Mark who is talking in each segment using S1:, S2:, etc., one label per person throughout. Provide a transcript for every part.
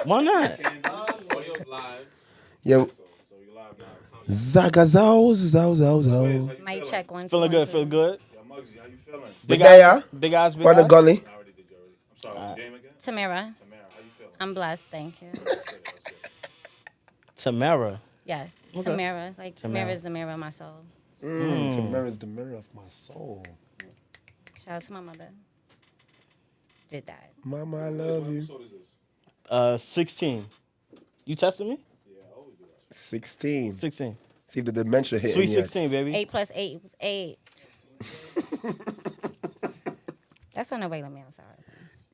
S1: Why not?
S2: Audio's live.
S3: Yo.
S2: So you live now.
S3: Zagazow, zow, zow,
S2: Wiz,
S3: zow.
S2: how you
S4: Mic
S2: feeling?
S4: check 1 2
S1: Feeling
S4: 1
S1: good,
S4: 2.
S1: feel good.
S2: Yo, Mugzy, how you feeling?
S1: Big
S3: Good day,
S1: eyes,
S3: yeah?
S1: big eyes, big
S3: By the
S1: eyes.
S3: gully.
S2: I already did you already. I'm sorry. What's your name again?
S4: Tamara.
S2: Tamara, how you feeling?
S4: I'm blessed, thank you.
S2: That's good.
S1: Tamara.
S4: Yes,
S1: Okay.
S4: Tamara. Like Tamara is the mirror of my soul.
S3: Tamara's the mirror of my soul.
S4: Shout out to my mother. Did that.
S3: Mama, I
S2: What
S3: love you.
S2: episode is this?
S1: 16. You tested me?
S2: Yeah, I always do that.
S3: 16.
S1: 16.
S3: See if the dementia hit
S1: Sweet
S3: yet.
S1: 16, baby.
S4: 8 plus 8 was 8. That's on the way to me. I'm sorry.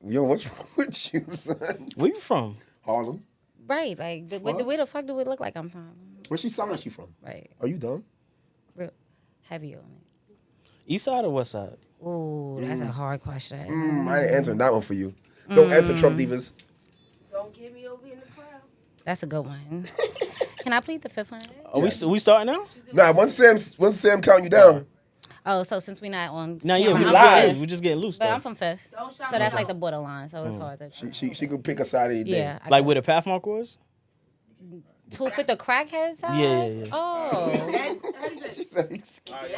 S3: Yo, what's wrong with you, son?
S1: Where you from?
S3: Harlem.
S4: Right, like where the fuck do it look like I'm from?
S3: Where she sound like she from?
S4: Right,
S3: Are you done?
S4: real heavy on it.
S1: East side or west side?
S4: Ooh, that's a hard question.
S3: I ain't answering that one for you. Don't answer Trump divas.
S5: Don't get me over in the crowd.
S4: That's a good one. Can I plead the fifth one?
S1: Are we starting now?
S3: Nah, once Sam count you down.
S4: Oh, so since we're not on
S1: Nah, yeah,
S4: camera,
S1: we
S4: I'm
S3: live.
S4: fifth.
S1: We're just getting loose.
S4: But
S1: Though.
S4: I'm from fifth,
S5: Don't shout
S4: so that's
S5: me
S4: like the
S5: out.
S4: borderline. So it's hard to.
S3: She could pick a side any day.
S4: Yeah, I
S1: Like
S4: could.
S1: where the pathmark was?
S4: To fit the crackhead side?
S1: Yeah.
S4: Oh.
S5: How you say?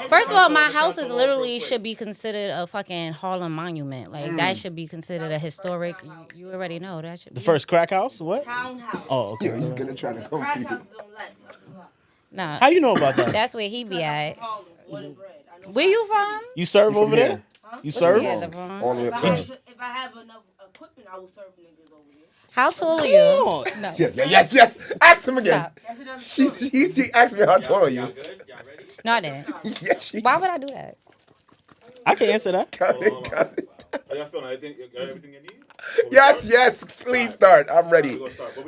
S4: First of all, my house is literally should be considered a fucking Harlem monument. Like that should be considered a historic. You already know that should.
S1: The first crack house? What?
S5: Townhouse.
S1: Oh, okay.
S3: Yo, he's gonna try to come
S5: Crack
S3: for you.
S5: house is on Lex up the block.
S4: Nah,
S1: How you know about that?
S4: that's where he be at.
S5: Harlem, water bread. I know
S4: Where you from?
S1: You serve over there? You serve?
S4: Yeah, the wrong.
S3: All the way
S5: If
S3: up.
S5: if I have enough equipment, I will serve niggas over there.
S4: How tall are
S1: Come
S4: you?
S1: on.
S4: No.
S3: Yes. Ask him again.
S4: Stop.
S5: That's another
S3: She
S5: story.
S3: asked me how tall are
S2: Y'all
S3: you.
S2: good? Y'all ready?
S4: No, I didn't.
S3: Yeah, she.
S4: Why would I do that?
S1: I can answer that.
S3: Got it.
S2: How y'all feeling? Everything you need?
S3: Yes. Please start. I'm ready.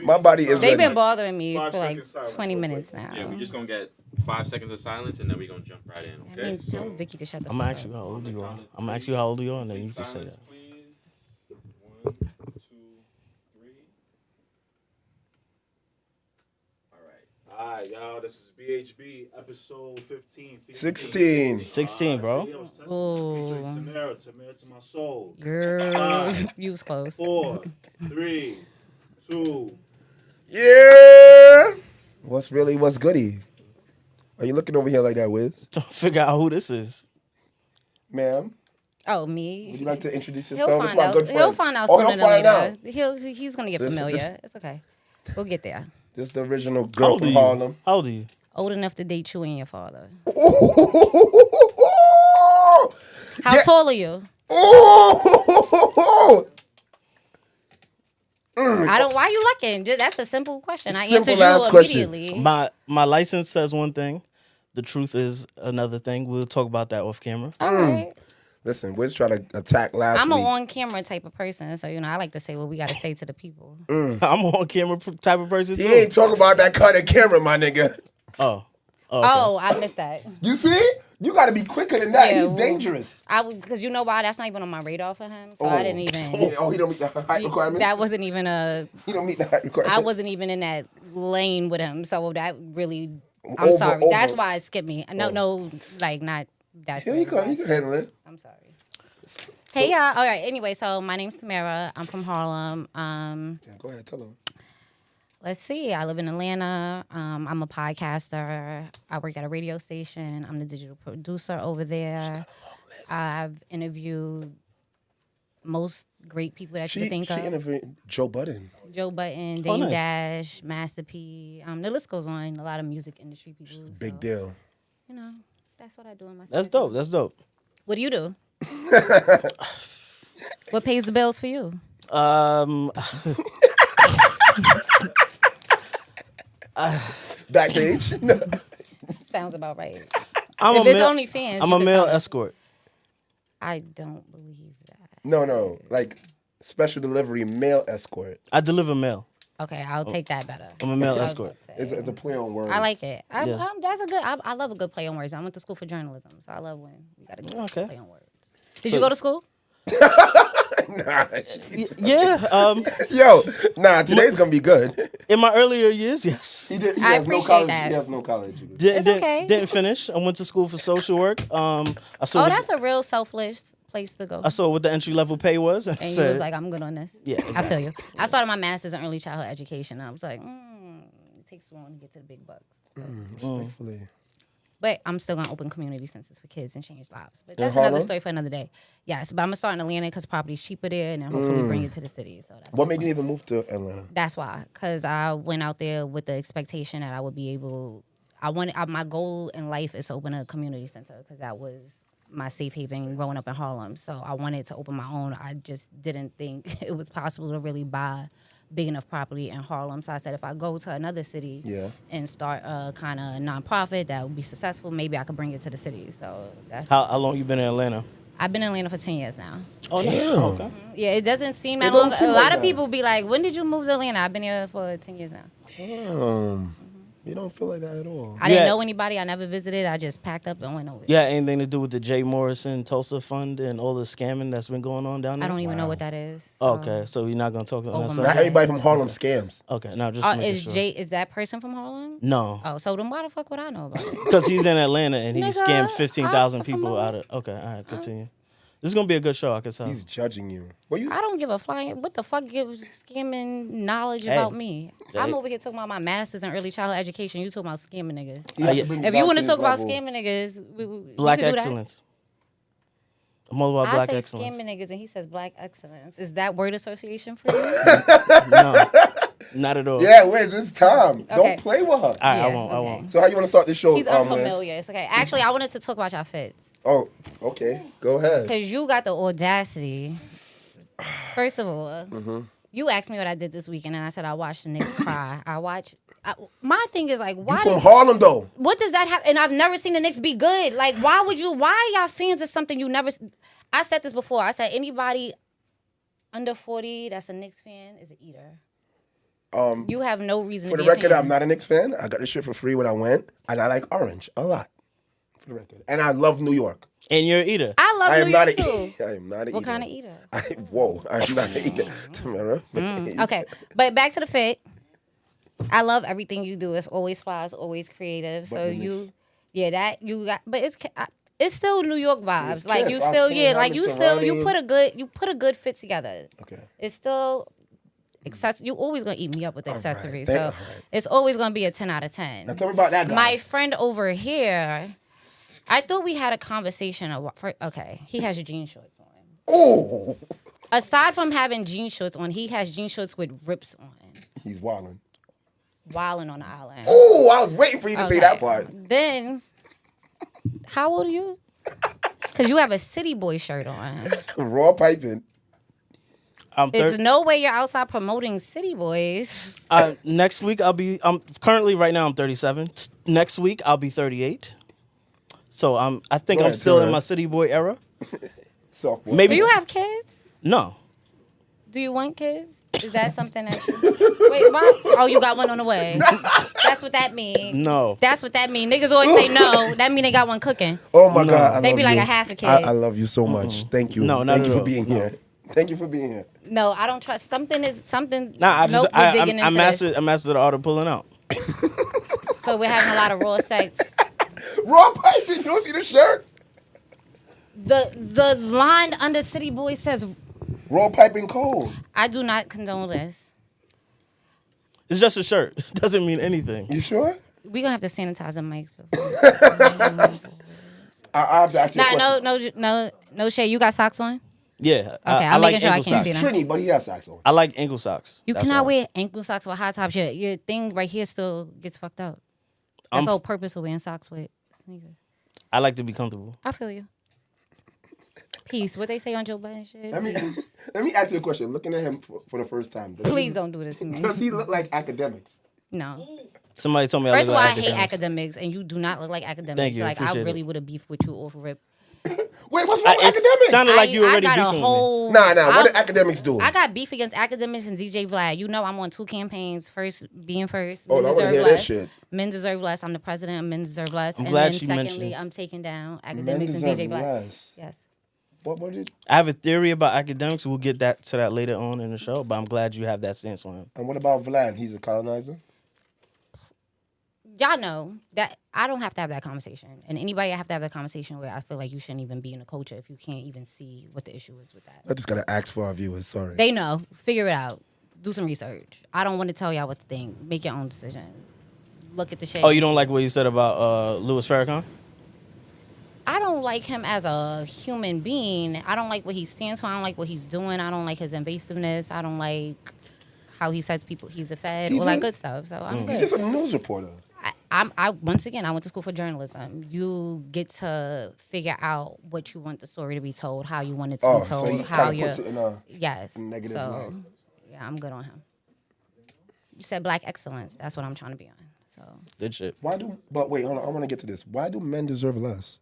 S3: My body is
S4: They've
S3: ready.
S4: been bothering me
S2: 5
S4: for like
S2: seconds silence
S4: 20
S2: real
S4: minutes
S2: quick.
S4: now.
S6: Yeah, we're just gonna get 5 seconds of silence and then we're gonna jump right in.
S4: That
S6: Okay.
S4: means tell Vicky to shut the
S1: I'm
S4: fuck
S1: gonna ask you
S4: up.
S1: how old you are. I'm gonna ask you how old you are, and then you can say
S2: Silence,
S1: that.
S2: please. 1, 2, 3. All right, y'all. This is BHB episode 15.
S3: 16.
S1: 16, bro.
S4: Ooh.
S2: Tamara to my soul.
S4: Girl, you was close.
S2: 4, 3, 2.
S3: Yeah. What's goody? Are you looking over here like that, Wiz?
S1: Don't figure out who this is.
S3: Ma'am,
S4: Oh, me?
S3: would you like to introduce
S4: He'll
S3: yourself? This
S4: find
S3: my
S4: out.
S3: good friend.
S4: He'll find out
S3: Oh,
S4: sooner
S3: he'll
S4: than
S3: find out.
S4: later. He's gonna get
S3: This-
S4: familiar.
S3: this-
S4: It's okay. We'll get there.
S3: This is the original
S1: How
S3: girl
S1: old are
S3: from
S1: you?
S3: Harlem.
S1: How old are you?
S4: Old enough to date you and your father.
S3: Ooh.
S4: How
S3: Yeah.
S4: tall are you?
S3: Ooh.
S4: I don't. Why you looking? That's a simple question. I
S3: Simple
S4: answered
S3: ass
S4: you
S3: question.
S4: immediately.
S1: My license says one thing. The truth is another thing. We'll talk about that off camera.
S4: All right.
S3: Listen, Wiz tried to attack last
S4: I'm an
S3: week.
S4: on-camera type of person, so I like to say what we got to say to the people.
S1: I'm on camera type of person
S3: He
S1: too.
S3: ain't talking about that kind of camera, my nigga.
S1: Oh.
S4: Oh, I missed that.
S3: You see? You got to be quicker than that.
S4: Yeah,
S3: He's
S4: well,
S3: dangerous.
S4: Because you know why? That's not even on my radar for him. So I didn't even.
S3: Oh, he don't meet the height requirements?
S4: That wasn't even a.
S3: He don't meet the height requirements.
S4: I wasn't even in that lane with him, so that really. I'm
S3: Over-
S4: sorry.
S3: over.
S4: That's why it skipped me. No, like not. That's.
S3: Yeah, he can handle it.
S4: I'm sorry. Hey y'all. All right. Anyway, so my name's Tamara. I'm from Harlem.
S3: Yeah, go ahead, tell him.
S4: Let's see. I live in Atlanta. I'm a podcaster. I work at a radio station. I'm the digital producer over there. I've interviewed most great people that you could think
S3: She
S4: of.
S3: interviewed Joe Budden.
S4: Joe Button, Dame
S1: nice.
S4: Dash, Master P. The list goes on. A lot of music industry people.
S3: Big
S4: so,
S3: deal.
S4: You know, that's what I do in my.
S1: That's
S4: spare
S1: dope.
S4: time.
S1: That's dope.
S4: What do you do? What pays the bills for you?
S3: Backstage.
S4: Sounds about right.
S1: I'm
S4: If
S1: a
S4: it's
S1: male,
S4: OnlyFans,
S1: I'm
S4: you
S1: a
S4: can
S1: male
S4: tell me.
S1: escort.
S4: I don't believe that.
S3: No. Like special delivery male escort.
S1: I deliver mail.
S4: Okay, I'll take that better.
S1: I'm a male
S4: I was
S1: escort.
S4: about to say.
S3: It's a play on words.
S4: I like it.
S1: Yeah.
S4: That's a good. I love a good play on words. I went to school for journalism, so I love when we got a good
S1: Okay.
S4: play on words. Did you go to school?
S3: Nah.
S1: Yeah.
S3: Yo, today's gonna be good.
S1: In my earlier years, yes.
S3: He
S4: I
S3: has no
S4: appreciate
S3: college.
S4: that.
S3: He has no college.
S4: It's okay.
S1: Didn't finish. I went to school for social work. I
S4: Oh,
S1: saw
S4: that's a real selfless place to go.
S1: I saw what the entry level pay was.
S4: And you was like, I'm good on this.
S1: Yeah,
S4: I feel you. I started my master's in early childhood education, and I was like, it takes too long to get to the big bucks.
S3: Respectfully.
S4: But I'm still gonna open community centers for kids and change lives. But
S3: In
S4: that's another
S3: Harlem?
S4: story for another day. Yes, but I'm gonna start in Atlanta because property's cheaper there, and then hopefully bring it to the city. So that's
S3: What
S4: my
S3: made you
S4: plan.
S3: even move to Atlanta?
S4: That's why, because I went out there with the expectation that I would be able. My goal in life is to open a community center because that was my safe haven growing up in Harlem. So I wanted to open my own. I just didn't think it was possible to really buy big enough property in Harlem. So I said, if I go to another city and start a kind of nonprofit that would be successful, maybe I could bring it to the city. So that's
S1: How long you been in Atlanta?
S4: I've been in Atlanta for 10 years now.
S1: Oh, nice.
S3: Damn.
S1: Okay.
S4: Yeah, it doesn't seem
S3: It
S4: that
S3: don't
S4: long.
S3: seem
S4: A
S3: like
S4: lot of
S3: that.
S4: people be like, when did you move to Atlanta? I've been here for 10 years now.
S3: You don't feel like that at all.
S4: I didn't
S1: Yeah.
S4: know anybody. I never visited. I just packed up and went over.
S1: Yeah, anything to do with the Jay Morrison Tulsa Fund and all the scamming that's been going on down there?
S4: I don't even know what that is.
S1: Oh, okay, so you're not gonna talk on that
S4: Over my
S1: subject?
S3: Not everybody from Harlem scams.
S1: Okay, now just making
S4: Is
S1: sure.
S4: is that person from Harlem?
S1: No,
S4: Oh, so then why the fuck would I know about it?
S1: because he's in Atlanta and he
S4: Nigga,
S1: scammed 15,000
S4: I'm
S1: people
S4: from
S1: out of. Okay, all right, continue. This is gonna be a good show, I can tell.
S3: He's judging you. What you?
S4: I don't give a flying. What the fuck gives scamming knowledge
S1: Hey.
S4: about me? I'm
S1: Hey.
S4: over here talking about my master's in early childhood education. You talking about scamming niggas?
S3: You have
S1: yeah.
S3: to bring it
S4: If
S3: down
S4: you want to
S3: his
S4: talk about
S3: level.
S4: scamming niggas, we
S1: Black
S4: can do that.
S1: excellence. I'm all about
S4: I
S1: black
S4: say
S1: excellence.
S4: scamming niggas, and he says black excellence. Is that word association for you?
S1: No, not at all.
S3: Yeah, Wiz, it's time.
S4: Okay.
S3: Don't play with her.
S1: All right, I
S4: Yeah,
S1: won't. I
S4: okay.
S1: won't.
S3: So how you want to start this show?
S4: He's
S3: Wiz?
S4: unfamiliar. It's okay. Actually, I wanted to talk about y'all fits.
S3: Oh, okay. Go ahead.
S4: Because you got the audacity. First of all, you asked me what I did this weekend, and I said I watched the Knicks cry. My thing is like,
S3: You
S4: why?
S3: from Harlem though?
S4: What does that have? And I've never seen the Knicks be good. Like, why would you? Why are y'all fans of something you never? I said this before. I said anybody under 40 that's a Knicks fan is an eater. You have no reason
S3: For
S4: to
S3: the
S4: be
S3: record,
S4: a fan.
S3: I'm not a Knicks fan. I got this shit for free when I went, and I like orange a lot. For the record, and I love New York.
S1: And you're an eater.
S4: I love
S3: I am
S4: New
S3: not
S4: York
S3: a.
S4: too.
S3: I am not a.
S4: What
S3: eater.
S4: kind of eater?
S3: Whoa, I'm not a eater. Tamara.
S4: Okay, but back to the fit. I love everything you do. It's always fly. It's always creative. So
S3: the
S4: you,
S3: Knicks.
S4: yeah, that you got. But it's still New York vibes.
S3: it's
S4: Like
S3: Kith.
S4: you
S3: I
S4: still,
S3: was
S4: yeah,
S3: playing
S4: like you
S3: Mr.
S4: still,
S3: Ronnie.
S4: you put a good fit together.
S3: Okay.
S4: It's still. You always gonna eat me up with accessories,
S3: All
S4: so
S3: right.
S4: it's always gonna be a 10 out of 10.
S3: Now tell me about that guy.
S4: My friend over here, I thought we had a conversation. Okay, he has jean shorts on.
S3: Oh,
S4: Aside from having jean shorts on, he has jean shorts with rips on.
S3: he's wilding.
S4: Wilding on the island.
S3: Oh, I was waiting for you to say that part.
S4: Then, how old are you? Because you have a City Boy shirt on.
S3: Raw piping.
S1: I'm
S4: It's no way you're outside promoting City Boys.
S1: next week I'm currently right now I'm 37. Next week I'll be 38. So I think
S3: Go
S1: I'm
S3: ahead,
S1: still
S3: go
S1: in
S3: ahead.
S1: my city boy era.
S3: Softball.
S1: Maybe
S4: Do you have kids?
S1: no.
S4: Do you want kids? Is that something that you... Wait, what? Oh, you got one on the way. That's what that means.
S1: No.
S4: That's what that means. Niggas always say no. That mean they got one cooking.
S3: Oh my God, I
S4: They
S3: love
S4: be like
S3: you.
S4: a half a kid.
S3: I love you so much. Thank you.
S1: No, not
S3: Thank you
S1: at
S3: for
S1: all.
S3: being here. Thank you for being here.
S4: No, I don't trust. Something.
S1: Nah, I
S4: nope,
S1: just
S4: we're digging
S1: I
S4: into
S1: mastered
S4: this.
S1: I mastered the art of pulling out.
S4: So we're having a lot of raw sex.
S3: Raw piping. You don't see the shirt?
S4: The line under City Boy says,
S3: Raw piping cold.
S4: I do not condone this.
S1: It's just a shirt. It doesn't mean anything.
S3: You sure?
S4: We gonna have to sanitize the mics. Before.
S3: I have to ask you a
S4: Nah,
S3: question.
S4: no shade. You got socks on?
S1: Yeah.
S4: Okay,
S1: I
S4: I'm
S1: like
S4: making sure I
S1: ankle
S4: can't
S1: socks.
S4: see them.
S3: Trini, but he has socks on.
S1: I like ankle socks.
S4: You
S1: That's
S4: cannot
S1: all.
S4: wear ankle socks with high tops. Your thing right here still gets fucked up. That's the whole purpose of wearing socks with sneakers.
S1: I like to be comfortable.
S4: I feel you. Peace. What they say on Joe Budden shit.
S3: Let me ask you a question. Looking at him for the first time.
S4: Please don't do this to me.
S3: Does he look like academics?
S4: No.
S1: Somebody told me
S4: First
S1: I
S4: of
S1: look
S4: all,
S1: like
S4: I hate
S1: academics.
S4: academics, and you do not look like academics.
S1: Thank you,
S4: Like I
S1: appreciate
S4: really
S1: it.
S4: would have beef with you off rip.
S3: Wait, what's wrong with
S1: It
S3: academics?
S1: sounded like you
S4: I
S1: already
S4: got a
S1: beefing with me.
S4: whole.
S3: Nah. What
S4: I-
S3: did academics do?
S4: I got beef against academics and DJ Vlad. You know I'm on 2 campaigns. First, being first.
S3: Oh,
S4: Men
S3: I wanna
S4: deserve
S3: hear that
S4: less.
S3: shit.
S4: Men deserve less. I'm the president of Men Deserve Less.
S1: I'm
S4: and
S1: glad
S4: then
S1: she
S4: secondly,
S1: mentioned-
S4: I'm taking down
S3: Men
S4: academics and
S3: deserve
S4: DJ Vlad.
S3: less.
S4: Yes.
S3: What did?
S1: I have a theory about academics. We'll get to that later on in the show, but I'm glad you have that stance on him.
S3: And what about Vlad? He's a colonizer.
S4: y'all know that I don't have to have that conversation. And anybody I have to have that conversation with, I feel like you shouldn't even be in a culture if you can't even see what the issue is with that.
S3: I just gotta ask for our viewers. Sorry.
S4: They know. Figure it out. Do some research. I don't want to tell y'all what to think. Make your own decisions. Look at the shit.
S1: Oh, you don't like what you said about Louis Farrakhan?
S4: I don't like him as a human being. I don't like what he stands for. I don't like what he's doing. I don't like his invasiveness. I don't like how he says people he's a fed, all that good stuff. So I'm
S3: He's
S4: good.
S3: just a news reporter.
S4: I once again, I went to school for journalism. You get to figure out what you want the story to be told, how you want it to be told,
S3: so he
S4: how
S3: kind
S4: you're.
S3: of puts it in a
S4: Yes.
S3: negative
S4: So,
S3: light.
S4: yeah, I'm good on him. You said black excellence. That's what I'm trying to be on. So
S1: Good shit.
S3: But wait, hold on, I want to get to this. Why do men deserve less?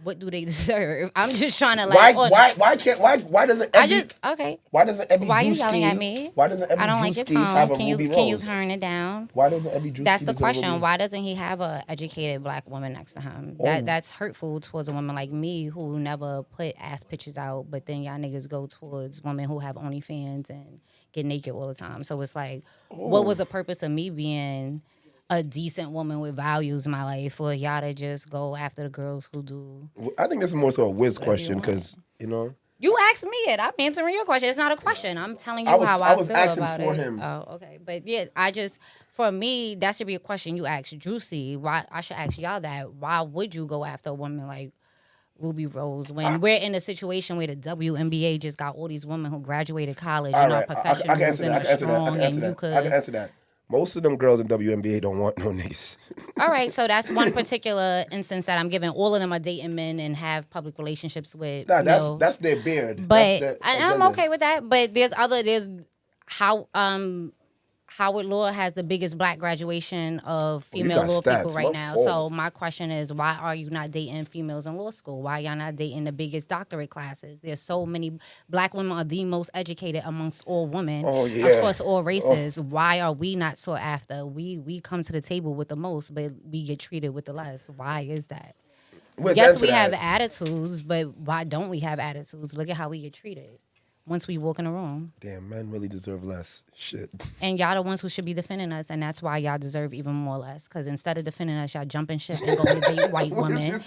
S4: what do they deserve? I'm just trying to like.
S3: Why doesn't every
S4: okay.
S3: why doesn't every
S4: Why are you
S3: Drewski-
S4: yelling at me?
S3: Why doesn't every
S4: I don't like your
S3: Drewski have
S4: tone.
S3: a Ruby
S4: Can you
S3: Rose?
S4: turn it down?
S3: Why doesn't every Drewski
S4: That's the
S3: deserve a
S4: question.
S3: Ruby-
S4: Why doesn't he have a educated black woman next to him?
S3: Oh.
S4: That's hurtful towards a woman like me who never put ass pictures out, but then y'all niggas go towards women who have OnlyFans and get naked all the time. So it's like, what was the purpose of me being a decent woman with values in my life for y'all to just go after the girls who do?
S3: I think this is more so a whiz question
S4: want.
S3: because
S4: You asked me it. I'm answering your question. It's not a question. I'm telling you
S3: I was
S4: how
S3: asking
S4: I feel about
S3: for
S4: it.
S3: him.
S4: Oh, okay. But yeah, for me, that should be a question you ask Juicy. Why I should ask y'all that. Why would you go after a woman like Ruby Rose when we're in a situation where the WNBA just got all these women who graduated college and are professionals
S3: I can answer
S4: and
S3: that.
S4: are strong and you
S3: I
S4: could.
S3: can answer that. Most of them girls in WNBA don't want no niggas.
S4: All right, so that's one particular instance that I'm giving. All of them are dating men and have public relationships with.
S3: Nah,
S4: you know,
S3: that's their beard.
S4: But
S3: That's their
S4: I'm
S3: agenda.
S4: okay with that. But there's how Howard Law has the biggest black graduation of female
S3: got
S4: law people
S3: stats.
S4: right
S3: My
S4: now.
S3: fault.
S4: So my question is, why are you not dating females in law school? Why y'all not dating the biggest doctorate classes? There's so many black women are the most educated amongst all women across all races. Why are we not sought after? We come to the table with the most, but we get treated with the less. Why is that?
S3: Where's
S4: Yes,
S3: that
S4: we
S3: to
S4: have
S3: that?
S4: attitudes, but why don't we have attitudes? Look at how we get treated once we walk in the room.
S3: Damn, men really deserve less. Shit.
S4: And y'all the ones who should be defending us, and that's why y'all deserve even more less. Because instead of defending us, y'all jumping ship and go to date white women.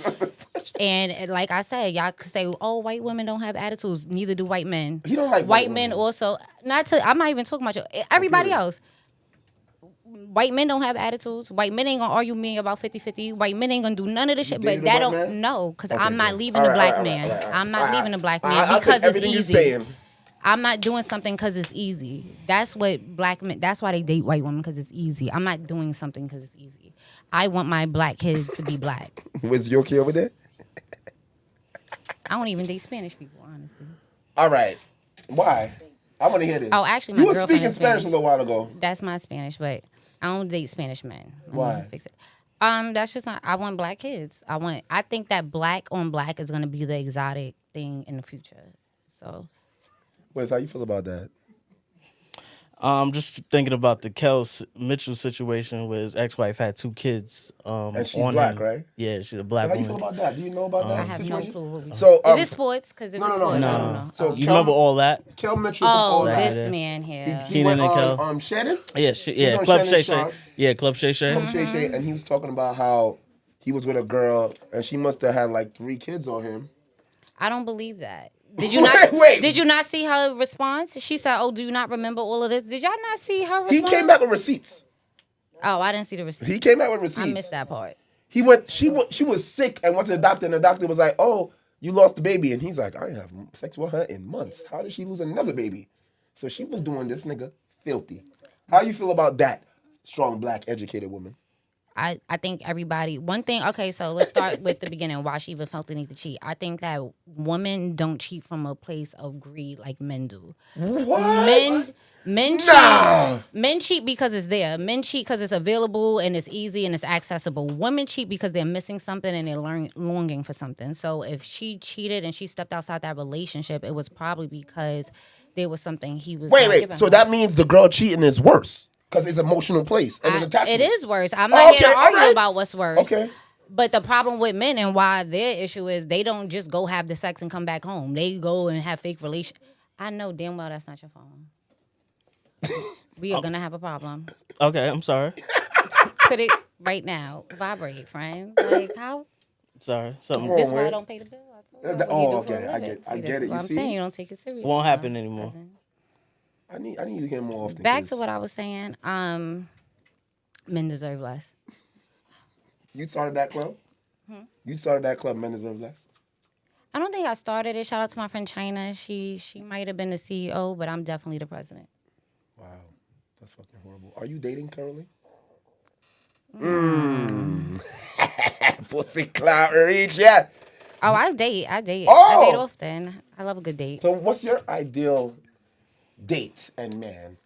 S4: And like I said, y'all could say, "Oh, white women don't have attitudes. Neither do white men."
S3: He don't like
S4: white
S3: white
S4: men.
S3: women.
S4: Also, I'm not even talking about everybody else. White men don't have attitudes. White men ain't gonna argue with me about 50-50. White men ain't gonna do none of this shit.
S3: dated
S4: But
S3: a
S4: that
S3: white
S4: don't
S3: man?
S4: no, because
S3: Okay,
S4: I'm not
S3: good.
S4: leaving
S3: All
S4: a
S3: right,
S4: black
S3: all right,
S4: man.
S3: all right.
S4: I'm not leaving a black man
S3: I'll
S4: because
S3: take
S4: it's
S3: everything
S4: easy.
S3: you're saying.
S4: I'm not doing something because it's easy. That's what black men. That's why they date white women, because it's easy. I'm not doing something because it's easy. I want my black kids to be black.
S3: Was you okay over there?
S4: I don't even date Spanish people, honestly.
S3: All right. Why? I want to hear this.
S4: Oh, actually, my
S3: you were
S4: girlfriend
S3: speaking
S4: is
S3: Spanish a
S4: Spanish.
S3: little while ago.
S4: That's my Spanish, but I don't date Spanish men. Let me
S3: Why?
S4: Fix it. That's just not. I want black kids. I think that black on black is gonna be the exotic thing in the future. So
S3: Wes, how you feel about that?
S1: Just thinking about the Mitchell situation where his ex-wife had 2 kids.
S3: And she's
S1: on
S3: black,
S1: him.
S3: right?
S1: Yeah, she's a black
S3: How you
S1: woman.
S3: feel about that? Do you know about that
S4: I have
S3: situation?
S4: no clue. What we
S3: So,
S4: is it sports? Because if
S3: no,
S4: it's
S3: no, no,
S4: sports, I
S3: no.
S4: don't know.
S3: So
S1: You remember all that?
S3: Kel Mitchell
S4: Oh,
S3: from all
S4: this
S3: that.
S4: man here.
S3: He
S1: Keenan
S3: went
S1: and Kel?
S3: on Shannon?
S1: Yeah,
S3: on
S1: Club
S3: Shannon's
S1: Shay Shay.
S3: show.
S1: Yeah, Club Shay Shay.
S3: From Shay Shay, and he was talking about how he was with a girl and she must have had like 3 kids on him.
S4: I don't believe that. Did you not?
S3: Wait.
S4: Did you not see her response? She said, "Oh, do you not remember all of this?" Did y'all not see her response?
S3: He came back with receipts.
S4: Oh, I didn't see the receipt.
S3: He came back with receipts.
S4: I missed that part.
S3: She was sick and went to the doctor, and the doctor was like, "Oh, you lost the baby," and he's like, "I ain't have sex with her in months. How did she lose another baby?" So she was doing this nigga filthy. How you feel about that strong black educated woman?
S4: I think everybody, one thing, okay, so let's start with the beginning, why she even felt the need to cheat. I think that women don't cheat from a place of greed like men do.
S3: What?
S4: Men
S3: Nah.
S4: cheat. Men cheat because it's there. Men cheat because it's available and it's easy and it's accessible. Women cheat because they're missing something and they're longing for something. So if she cheated and she stepped outside that relationship, it was probably because there was something he was not
S3: Wait.
S4: giving
S3: So
S4: her.
S3: that means the girl cheating is worse because it's emotional place and it's attachment.
S4: It is worse. I'm not here to
S3: all
S4: argue
S3: right.
S4: about what's worse.
S3: Okay.
S4: But the problem with men and why their issue is they don't just go have the sex and come back home. They go and have fake relation. I know damn well that's not your phone. We are gonna have a problem.
S1: Okay, I'm sorry.
S4: Put it right now. Vibrate, friend. Like how?
S1: Sorry. Something
S3: Come
S4: This
S3: on,
S4: why I
S3: Wiz.
S4: don't pay the bill. I told you.
S3: Oh,
S4: What do you do for
S3: okay,
S4: a
S3: I
S4: living?
S3: get- I
S4: See,
S3: get
S4: this
S3: it.
S4: is what
S3: You
S4: I'm
S3: see?
S4: saying. You don't take it serious.
S1: won't
S4: now,
S1: happen anymore.
S4: cousin.
S3: I need you to hear more often.
S4: Back
S3: 'cause
S4: to what I was saying. Men deserve less.
S3: you started that club. You started that club. Men deserve less.
S4: I don't think I started it. Shout out to my friend China. She might have been the CEO, but I'm definitely the president.
S3: Wow, that's fucking horrible. Are you dating currently? Pussy clout reach, yeah.
S4: Oh, I date. I date
S3: Oh!
S4: often. I love a good date.
S3: So, what's your ideal date and man?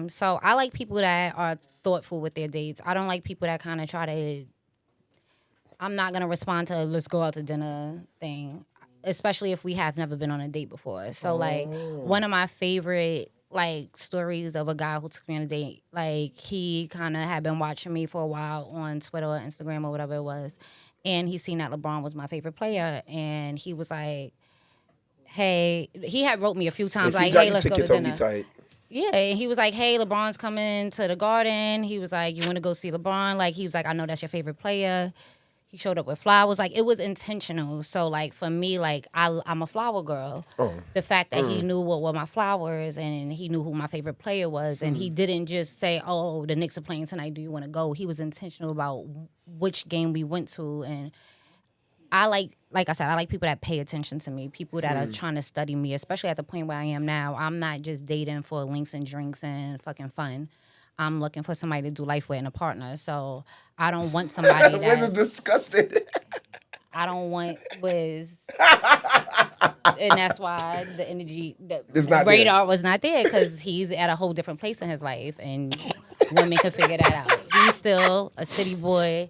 S4: So I like people that are thoughtful with their dates. I don't like people that kind of try to. I'm not gonna respond to let's go out to dinner thing, especially if we have never been on a date before. So like one of my favorite like stories of a guy who took me on a date. Like he kind of had been watching me for a while on Twitter or Instagram or whatever it was, and he seen that LeBron was my favorite player, and he was like, "Hey," he had wrote me a few times
S3: If
S4: like,
S3: you got
S4: "Hey,
S3: your
S4: let's go to
S3: tickets, I'll be
S4: dinner."
S3: tight.
S4: Yeah, and he was like, "Hey, LeBron's coming to the Garden." He was like, "You want to go see LeBron?" Like he was like, "I know that's your favorite player." He showed up with flowers. Like it was intentional. So like for me, like I'm a flower girl. The fact that he knew what were my flowers and he knew who my favorite player was, and he didn't just say, "Oh, the Knicks are playing tonight. Do you want to go?" He was intentional about which game we went to, and I like I said, I like people that pay attention to me, people that are trying to study me, especially at the point where I am now. I'm not just dating for links and drinks and fucking fun. I'm looking for somebody to do life with and a partner. So I don't want somebody
S3: Wiz is
S4: that's,
S3: disgusted.
S4: I don't want Wiz. And that's why the energy, the
S3: It's not
S4: radar was not there because he's at a whole different place in his life and women can figure that out. He's still a city boy,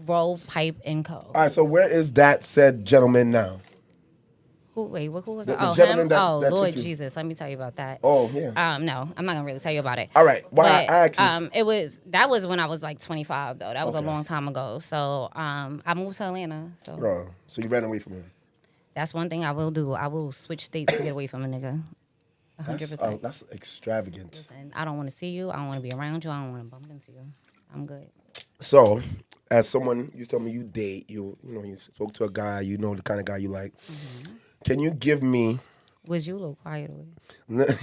S4: roll, pipe, and co.
S3: All right, so where is that said gentleman now?
S4: Who was
S3: The-
S4: that?
S3: the
S4: Oh,
S3: gentleman
S4: him?
S3: that-
S4: Oh,
S3: that took
S4: Lord
S3: you.
S4: Jesus. Let me tell you about that.
S3: Oh, yeah.
S4: No, I'm not gonna really tell you about it.
S3: All right. Why I
S4: But,
S3: asked is-
S4: that was when I was like 25 though. That was
S3: Okay.
S4: a long time ago. So I moved to Atlanta. So
S3: Oh, so you ran away from him.
S4: that's one thing I will do. I will switch states to get away from a nigga. 100%.
S3: That's extravagant.
S4: Listen, I don't want to see you. I don't want to be around you. I don't want to bump into you. I'm good.
S3: So, as someone, you told me you date, you know, you spoke to a guy, you know the kind of guy you like. Can you give me?
S4: Was you a little quiet over there?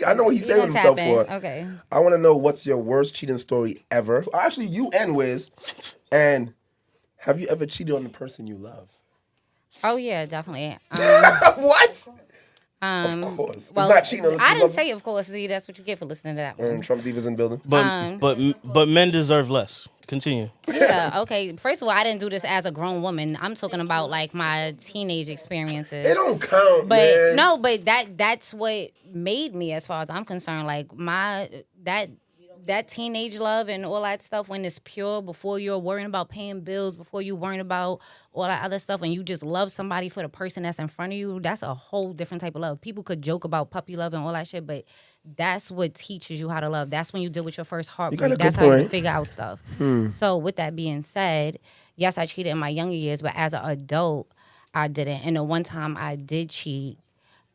S3: I know what he's saving
S4: gonna
S3: himself
S4: tap in.
S3: for.
S4: Okay.
S3: I want to know what's your worst cheating story ever. Actually, you and Wiz. And have you ever cheated on the person you love?
S4: Oh yeah, definitely.
S3: What? Of course.
S4: Well,
S3: it's not cheating unless
S4: I
S3: you
S4: didn't
S3: love
S4: say, of course. See, that's what you get for listening to that one.
S3: Trump Divas in the building.
S1: But men deserve less. Continue.
S4: Yeah, okay. First of all, I didn't do this as a grown woman. I'm talking about like my teenage experiences.
S3: It don't count,
S4: But
S3: man.
S4: no, but that's what made me, as far as I'm concerned, like that teenage love and all that stuff when it's pure, before you're worrying about paying bills, before you're worrying about all that other stuff, and you just love somebody for the person that's in front of you, that's a whole different type of love. People could joke about puppy love and all that shit, but that's what teaches you how to love. That's when you deal with your first
S3: got a
S4: heartbreak.
S3: good
S4: That's how you
S3: point.
S4: figure out stuff. So with that being said, yes, I cheated in my younger years, but as an adult, I didn't. And the one time I did cheat,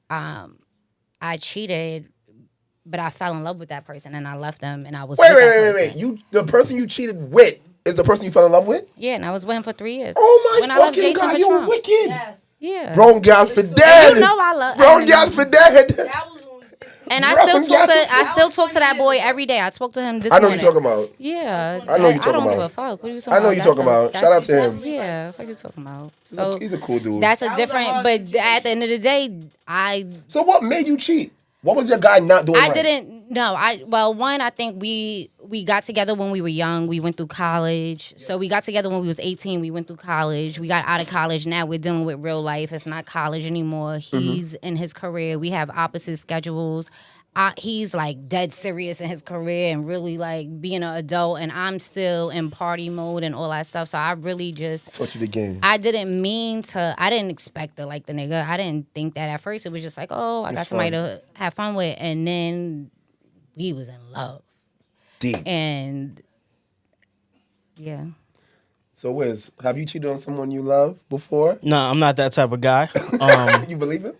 S4: I cheated, but I fell in love with that person and I left them and I was with that person.
S3: Wait. The person you cheated with is the person you fell in love with?
S4: Yeah, and I was with him for 3 years.
S3: Oh my
S4: When I left
S3: fucking
S4: Jason
S3: God,
S4: for
S3: you
S4: Trump.
S3: wicked.
S5: Yes.
S4: Yeah.
S3: Wrong gal for dead.
S4: You know I love.
S3: Wrong gal for dead.
S5: That was when we was 15.
S4: And
S3: Bro,
S4: I still
S3: yeah.
S4: talk to that boy every day. I spoke to him this
S3: I know
S4: morning.
S3: you're talking about.
S4: Yeah.
S3: I know you're
S4: I
S3: talking
S4: don't give
S3: about.
S4: a fuck. What are you talking
S3: I know
S4: about?
S3: you're talking about. Shout out to him.
S4: Yeah. What are you talking about? So
S3: He's a cool dude.
S4: that's a
S5: That was a
S4: different.
S5: hard
S4: But
S5: situation.
S4: at the end of the day,
S3: So what made you cheat? What was your guy not doing
S4: I
S3: right?
S4: didn't. No, one, I think we got together when we were young. We went through college. So we got together when we was 18. We went through college. We got out of college. Now we're dealing with real life. It's not college anymore. He's in his career. We have opposite schedules. He's like dead serious in his career and really like being an adult, and I'm still in party mode and all that stuff. So I really just
S3: Taught you the game.
S4: I didn't expect to like the nigga. I didn't think that at first. It was just like, oh, I got
S3: It's
S4: somebody
S3: fun.
S4: to have fun with. And then we was in love.
S3: Deep.
S4: And yeah.
S3: So Wiz, have you cheated on someone you love before?
S1: No, I'm not that type of guy.
S3: You believe it?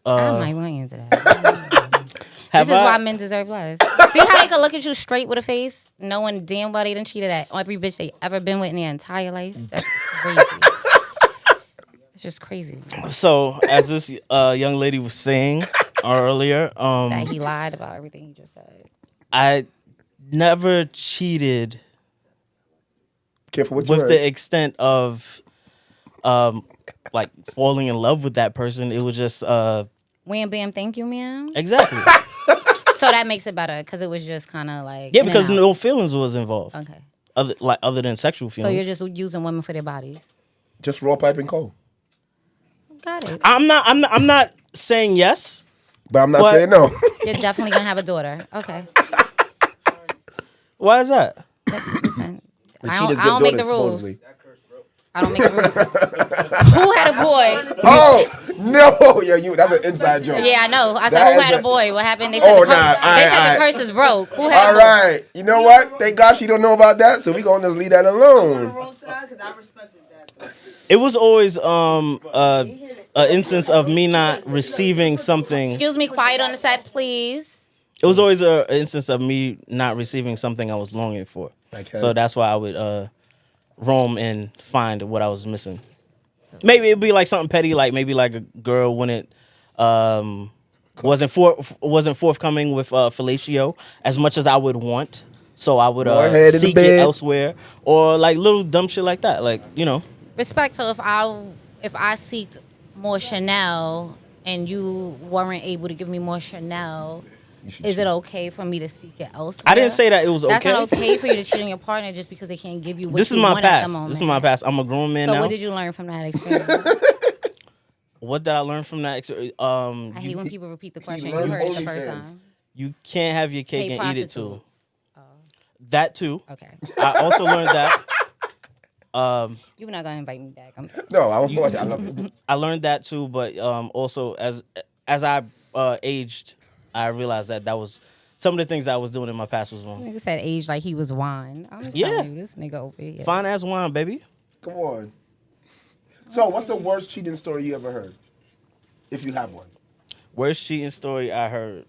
S4: I might want into that.
S1: Have
S4: This is
S1: I-
S4: why men deserve less. See how they can look at you straight with a face, knowing damn well they done cheated at every bitch they ever been with in their entire life? That's crazy. It's just crazy
S1: So, as this young lady was saying earlier,
S4: that he lied about everything he just said.
S1: I never cheated
S3: Careful what you
S1: with
S3: heard.
S1: the extent of like falling in love with that person. It was just
S4: Wham bam, thank you, ma'am.
S1: exactly.
S4: So that makes it better because it was just kind of like
S1: Yeah,
S4: in and
S1: because
S4: out.
S1: no feelings was involved.
S4: Okay,
S1: Other than sexual
S4: so
S1: feelings.
S4: you're just using women for their bodies.
S3: Just raw pipe and coal.
S4: Got it.
S1: I'm not saying yes.
S3: But I'm not
S1: But-
S3: saying no.
S4: You're definitely gonna have a daughter. Okay,
S1: Why is that?
S4: listen.
S3: The
S4: I
S3: cheaters
S4: don't
S3: get
S4: make the
S3: daughters,
S4: rules.
S3: supposedly.
S4: I don't make the rules. Who had a boy?
S3: Oh no, yo, that's an inside joke.
S4: Yeah, I know. I said,
S3: That
S4: who
S3: is
S4: had
S3: a-
S4: a boy? What happened? They said,
S3: Oh,
S4: the, curse,
S3: nah,
S4: they said
S3: aight.
S4: the curse is broke. Who had
S3: All
S4: a boy?
S3: right, you know what? Thank God she don't know about that, so we gonna just leave that
S5: On the
S3: alone.
S5: road side, because I respected that.
S1: It was always an instance of me not receiving something.
S4: Excuse me, quiet on the set, please.
S1: It was always an instance of me not receiving something I was longing for.
S3: Okay.
S1: So that's why I would roam and find what I was missing. Maybe it'd be like something petty, like maybe like a girl wouldn't wasn't forthcoming with fellatio as much as I would want. So I would
S3: More head in the
S1: seek it
S3: bed.
S1: elsewhere, or like little dumb shit like that. Like, you know,
S4: Respect. So if I seeked more Chanel and you weren't able to give me more Chanel, is it okay for me to seek it elsewhere?
S1: I didn't say that it was
S4: That's
S1: okay.
S4: not okay for you to cheat on your partner just because they can't give you what
S1: This
S4: you
S1: is my
S4: want at the
S1: past.
S4: moment.
S1: This is my past. I'm a grown man
S4: So
S1: now.
S4: what did you learn from that experience?
S1: What did I learn from that?
S4: I hate when people repeat the question. You
S3: learned
S4: heard it the
S3: OnlyFans.
S4: first time.
S1: You can't have your cake
S4: Pay
S1: and eat it too.
S4: prostitutes.
S1: That too.
S4: Okay.
S1: I also learned that.
S4: You're not gonna invite me back.
S3: No, I don't want that. I love it.
S1: I learned that too, but also as I aged, I realized that was some of the things I was doing in my past was wrong.
S4: Nigga said age like he was wine. I'm
S1: Yeah.
S4: telling you, this nigga over here.
S1: Fine ass wine, baby.
S3: Come on. So, what's the worst cheating story you ever heard? If you have one.
S1: Worst cheating story I heard.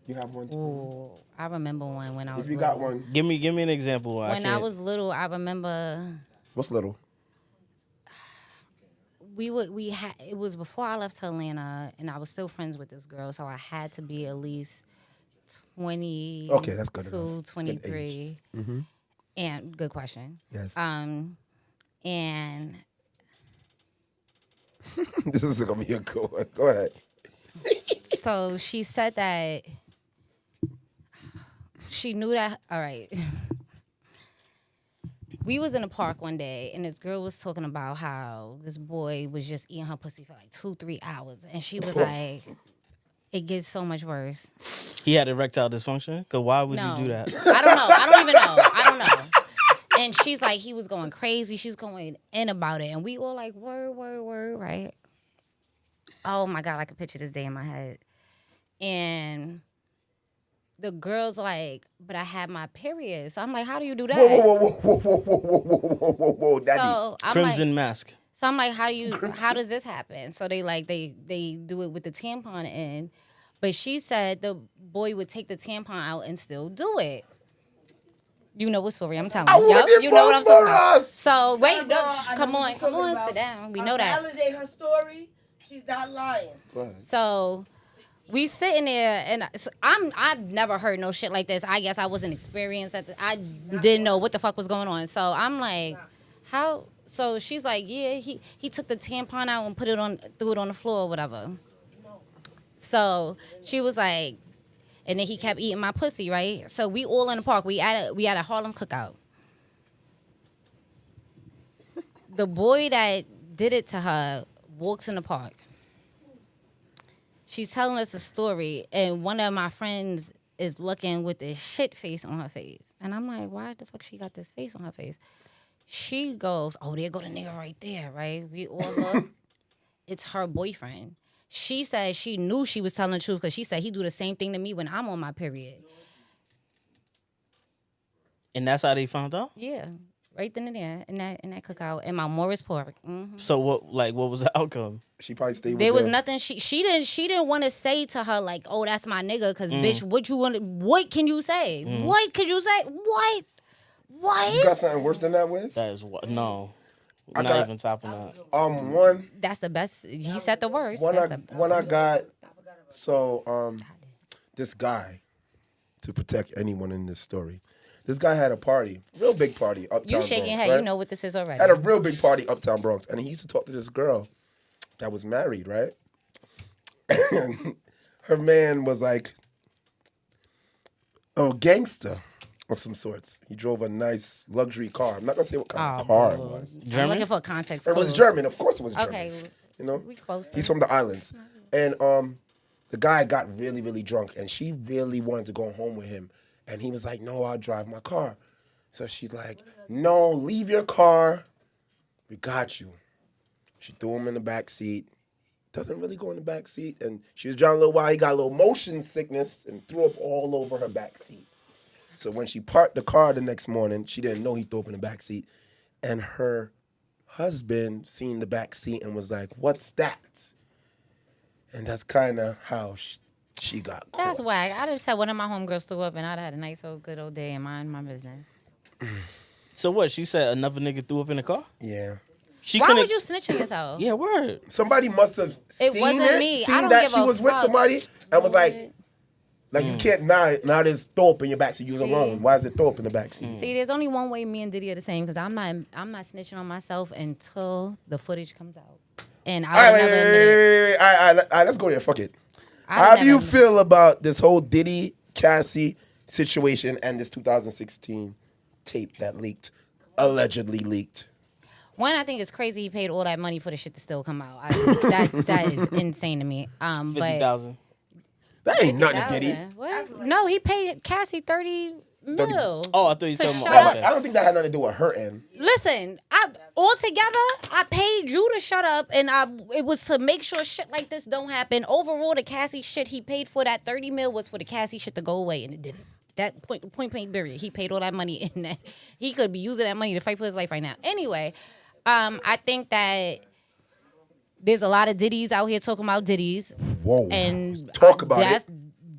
S3: You have one too?
S4: Ooh, I remember one when I was
S3: If you
S4: little.
S3: got one.
S1: Give me an example.
S4: When I
S1: can't-
S4: was little, I remember
S3: What's little?
S4: it was before I left to Atlanta, and I was still friends with this girl, so I had to be at least 20.
S3: Okay, that's good enough.
S4: To
S3: It's good
S4: 23. And good question.
S3: Yes.
S4: And
S3: This is going to be a good one. Go ahead.
S4: so she said that she knew that. All right. We was in the park one day, and this girl was talking about how this boy was just eating her pussy for like 2-3 hours, and she was like, "It gets so much worse."
S1: He had erectile dysfunction. Cause why would
S4: No.
S1: you do that?
S4: I don't know. I don't even know. I don't know. And she's like, he was going crazy. She's going in about it, and we all like, word, right? Oh my God, I could picture this day in my head. And the girl's like, but I had my period. So I'm like, how do you do that?
S3: Whoa, Daddy.
S4: So I'm
S1: Crimson
S4: like,
S1: mask.
S4: so I'm like, how does this happen? So they do it with the tampon in, but she said the boy would take the tampon out and still do it. You know what story I'm telling.
S3: I want
S4: Yup,
S3: it
S4: you know what I'm talking about.
S3: for us.
S4: So wait, no,
S5: I
S4: come
S5: know what
S4: on,
S5: you're
S4: come
S5: talking
S4: on,
S5: about.
S4: sit down. We
S5: I
S4: know that.
S5: validate her story. She's not lying.
S4: So we sitting there, and I've never heard no shit like this. I guess I wasn't experienced at I didn't know what the fuck was going on. So I'm like, how? So she's like, yeah, he took the tampon out and threw it on the floor or whatever. So she was like, and then he kept eating my pussy, right? So we all in the park. We at a Harlem cookout. The boy that did it to her walks in the park. She's telling us a story, and one of my friends is looking with this shit face on her face. And I'm like, why the fuck she got this face on her face? She goes, oh, there go the nigga right there, right? We all look. It's her boyfriend. She said she knew she was telling the truth because she said he do the same thing to me when I'm on my period.
S1: And that's how they found out?
S4: Yeah. right then and there in that cookout, and my Morris pork.
S1: So what was the outcome?
S3: She probably stayed with
S4: There was
S3: them.
S4: nothing she didn't want to say to her like, oh, that's my nigga, because bitch, what can you say? What could you say? What?
S3: You got something worse than that, Wiz?
S1: That is what? No,
S3: I
S1: not
S3: got-
S1: even topping that.
S3: One
S4: That's the best. He said the worst.
S3: One
S4: That's
S3: I got. So this guy, to protect anyone in this story, this guy had a party, real big party uptown.
S4: you shaking
S3: Bronx,
S4: your head.
S3: right?
S4: You know what this is already.
S3: Had a real big party uptown Bronx, and he used to talk to this girl that was married, right? And her man was like a gangster of some sorts. He drove a nice luxury car. I'm not gonna say what kind of car it was.
S4: I'm looking for context.
S3: It was
S4: clues.
S3: German, of course it was German.
S4: Okay,
S3: You know,
S4: we close.
S3: he's from the islands, and the guy got really, really drunk, and she really wanted to go home with him, and he was like, "No, I'll drive my car." So she's like, "No, leave your car. We got you." She threw him in the back seat. Doesn't really go in the back seat, and she was driving a little while. He got a little motion sickness and threw up all over her back seat. So when she parked the car the next morning, she didn't know he threw up in the back seat, and her husband seen the back seat and was like, "What's that?" And that's kind of how she got caught.
S4: That's whack. I'd have said one of my homegirls threw up, and I'd have had a nice old good old day and mind my business.
S1: So what? She said another nigga threw up in the car.
S3: Yeah.
S1: She
S4: Why
S1: couldn't.
S4: would you snitch on yourself?
S1: Yeah, word.
S3: Somebody must have
S4: It
S3: seen
S4: wasn't
S3: it,
S4: me. I
S3: seen
S4: don't
S3: that
S4: give
S3: she
S4: a
S3: was with
S4: fuck.
S3: somebody, and was like you can't now there's throw up in your backseat. You was alone. Why is it throw up in the backseat?
S4: See, there's only one way me and Diddy are the same, because I'm not snitching on myself until the footage comes out, and I
S3: All right,
S4: would never admit it.
S3: wait. All right, let's go there. Fuck it.
S4: I would
S3: How do you
S4: never admit
S3: feel about this whole Diddy Cassie situation and this 2016 tape that allegedly leaked?
S4: One, I think it's crazy he paid all that money for the shit to still come out. That is insane to me.
S1: 50,000.
S3: That ain't nothing to Diddy.
S4: What? No, he paid Cassie 30 mil.
S1: Oh, I thought you
S4: To
S1: were talking
S4: shut
S1: about.
S3: Yeah,
S4: up.
S3: but I don't think that had nothing to do with her end.
S4: Listen, altogether, I paid you to shut up, and it was to make sure shit like this don't happen. Overall, the Cassie shit he paid for, that 30 mil, was for the Cassie shit to go away, and it didn't. That point period. He paid all that money, and that he could be using that money to fight for his life right now. Anyway, I think that there's a lot of Diddies out here talking about Diddies.
S3: Whoa.
S4: And
S3: Talk about it.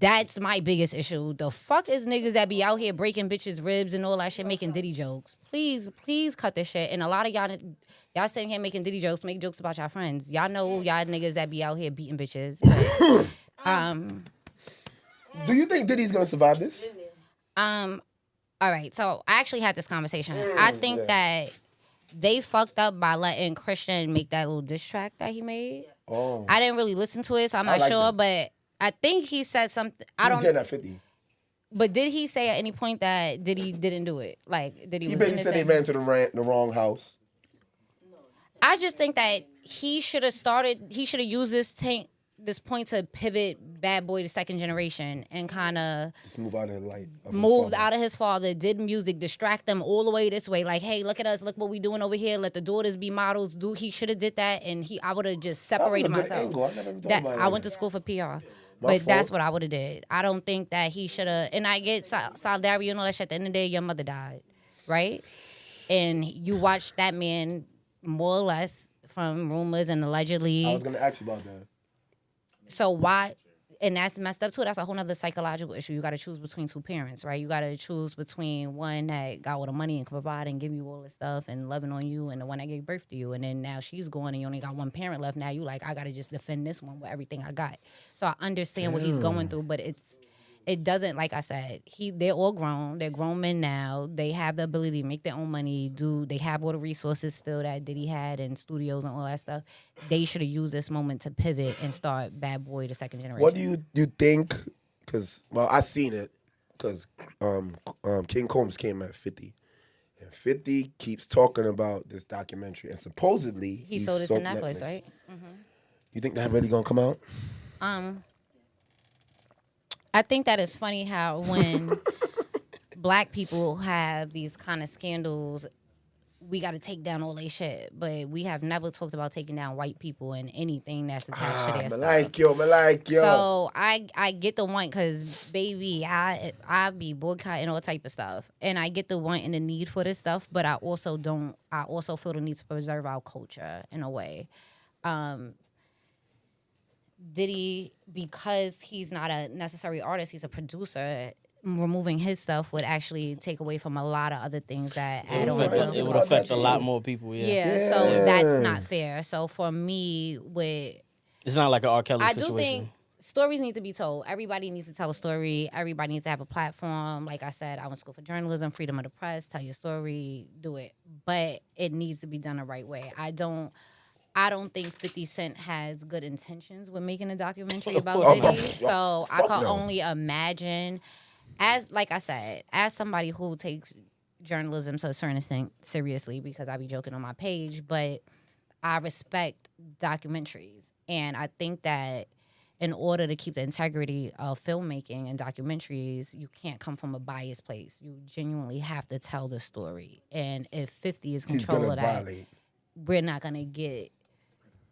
S4: That's my biggest issue. The fuck is niggas that be out here breaking bitches' ribs and all that shit, making Diddy jokes. Please cut this shit. And a lot of y'all sitting here making Diddy jokes, make jokes about y'all friends. Y'all know y'all niggas that be out here beating bitches. But,
S3: Do you think Diddy's gonna survive this?
S4: all right, so I actually had this conversation. I think that they fucked up by letting Christian make that little diss track that he made.
S3: Oh.
S4: I didn't really listen to it, so I'm not
S3: like
S4: sure.
S3: it.
S4: But I think he said something. I
S3: He was
S4: don't.
S3: getting at 50.
S4: But did he say at any point that Diddy didn't do it? Like, did he?
S3: He
S4: was in
S3: basically
S4: it
S3: said they
S4: saying-
S3: ran to the wrong house.
S4: I just think that he should have used this point to pivot Bad Boy to second generation and kind of
S3: Just move out of the light.
S4: moved out of his father, did music, distract them all the way this way. Like, hey, look at us, look what we doing over here. Let the daughters be models. He should have did that, and I would have just separated
S3: That was a good
S4: myself.
S3: angle. I never thought
S4: That
S3: about it
S4: I
S3: like
S4: went
S3: that.
S4: to school for PR.
S3: My
S4: But that's
S3: fault.
S4: what I would have did. I don't think that he should have. And I get solidarity and all that shit. At the end of the day, your mother died, right? And you watched that man more or less from rumors and allegedly.
S3: I was gonna ask you about that.
S4: So why? And that's messed up too. That's a whole nother psychological issue. You got to choose between two parents, right? You got to choose between one that got all the money and can provide and give you all this stuff and loving on you, and the one that gave birth to you. And then now she's gone and you only got one parent left. Now you like, I got to just defend this one with everything I got. So I understand what he's going through, but it doesn't, like I said, they're all grown. They're grown men now. They have the ability to make their own money. They have all the resources still that Diddy had and studios and all that stuff. They should have used this moment to pivot and start Bad Boy the second generation.
S3: What do you think? Because I seen it. Because King Combs came at 50, and 50 keeps talking about this documentary, and supposedly
S4: he sold it to Netflix, right?
S3: You think that really gonna come out?
S4: I think that it's funny how when black people have these kind of scandals, we got to take down all they shit. But we have never talked about taking down white people and anything that's attached to their stuff.
S3: I like yo.
S4: So I get the want because, baby, I be boycotting all type of stuff. And I get the want and the need for this stuff, but I also feel the need to preserve our culture in a way. Diddy, because he's not a necessary artist, he's a producer, removing his stuff would actually take away from a lot of other things that add on to
S1: It would affect a lot more people.
S4: Yeah, so that's not fair. So for me,
S1: it's not like an R. Kelly
S4: I
S1: situation.
S4: do think stories need to be told. Everybody needs to tell a story. Everybody needs to have a platform. Like I said, I went to school for journalism, freedom of the press, tell your story, do it. But it needs to be done the right way. I don't think 50 Cent has good intentions with making a documentary about Diddy. So I can only imagine, like I said, as somebody who takes journalism to a certain extent seriously, because I be joking on my page, but I respect documentaries. And I think that in order to keep the integrity of filmmaking and documentaries, you can't come from a biased place. You genuinely have to tell the story. And if 50 is control of that, we're not going to get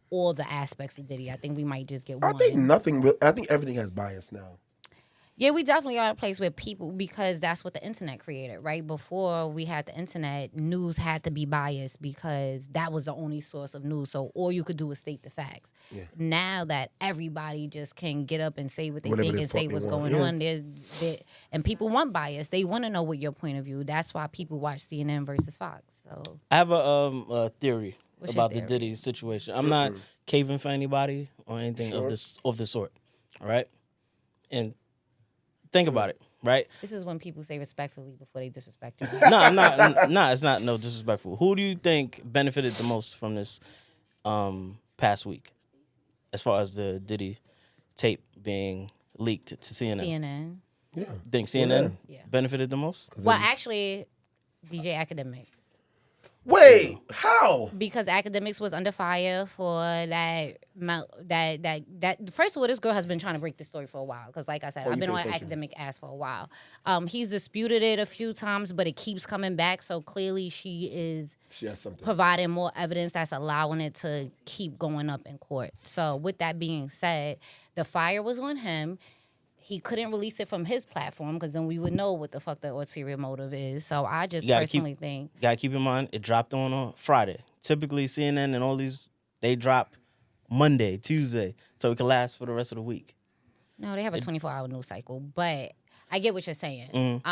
S4: all the aspects of Diddy. I think we might just get one.
S3: I think everything has bias now.
S4: Yeah, we definitely are at a place where people, because that's what the internet created, right? Before we had the internet, news had to be biased because that was the only source of news. So all you could do was state the facts. Yeah. Now that everybody just can get up and say what they think and say what's going on, and people want bias. They want to know what your point of view. That's why people watch CNN versus Fox. So
S1: I have a theory about the
S4: theory?
S1: Diddy situation. I'm not caving for anybody or anything of the sort. All right, and think about it, right?
S4: This is when people say respectfully before they disrespect you.
S1: No, I'm not. Nah, it's not no disrespectful. Who do you think benefited the most from this past week, as far as the Diddy tape being leaked to CNN?
S4: CNN.
S3: Yeah.
S1: Think CNN
S4: Yeah.
S1: benefited the most?
S4: Well, actually, DJ Academics.
S3: Wait, how?
S4: Because Academics was under fire for that. First of all, this girl has been trying to break the story for a while. Because, like I said, I've been on Academic ass for a while. He's disputed it a few times, but it keeps coming back. So clearly, she has something, providing more evidence that's allowing it to keep going up in court. So, with that being said, the fire was on him. He couldn't release it from his platform because then we would know what the fuck the ulterior motive is. So I just personally think...
S1: You gotta keep in mind, it dropped on Friday. Typically, CNN and all these, they drop Monday, Tuesday, so it can last for the rest of the week.
S4: No, they have a 24-hour news cycle, but I get what you're saying.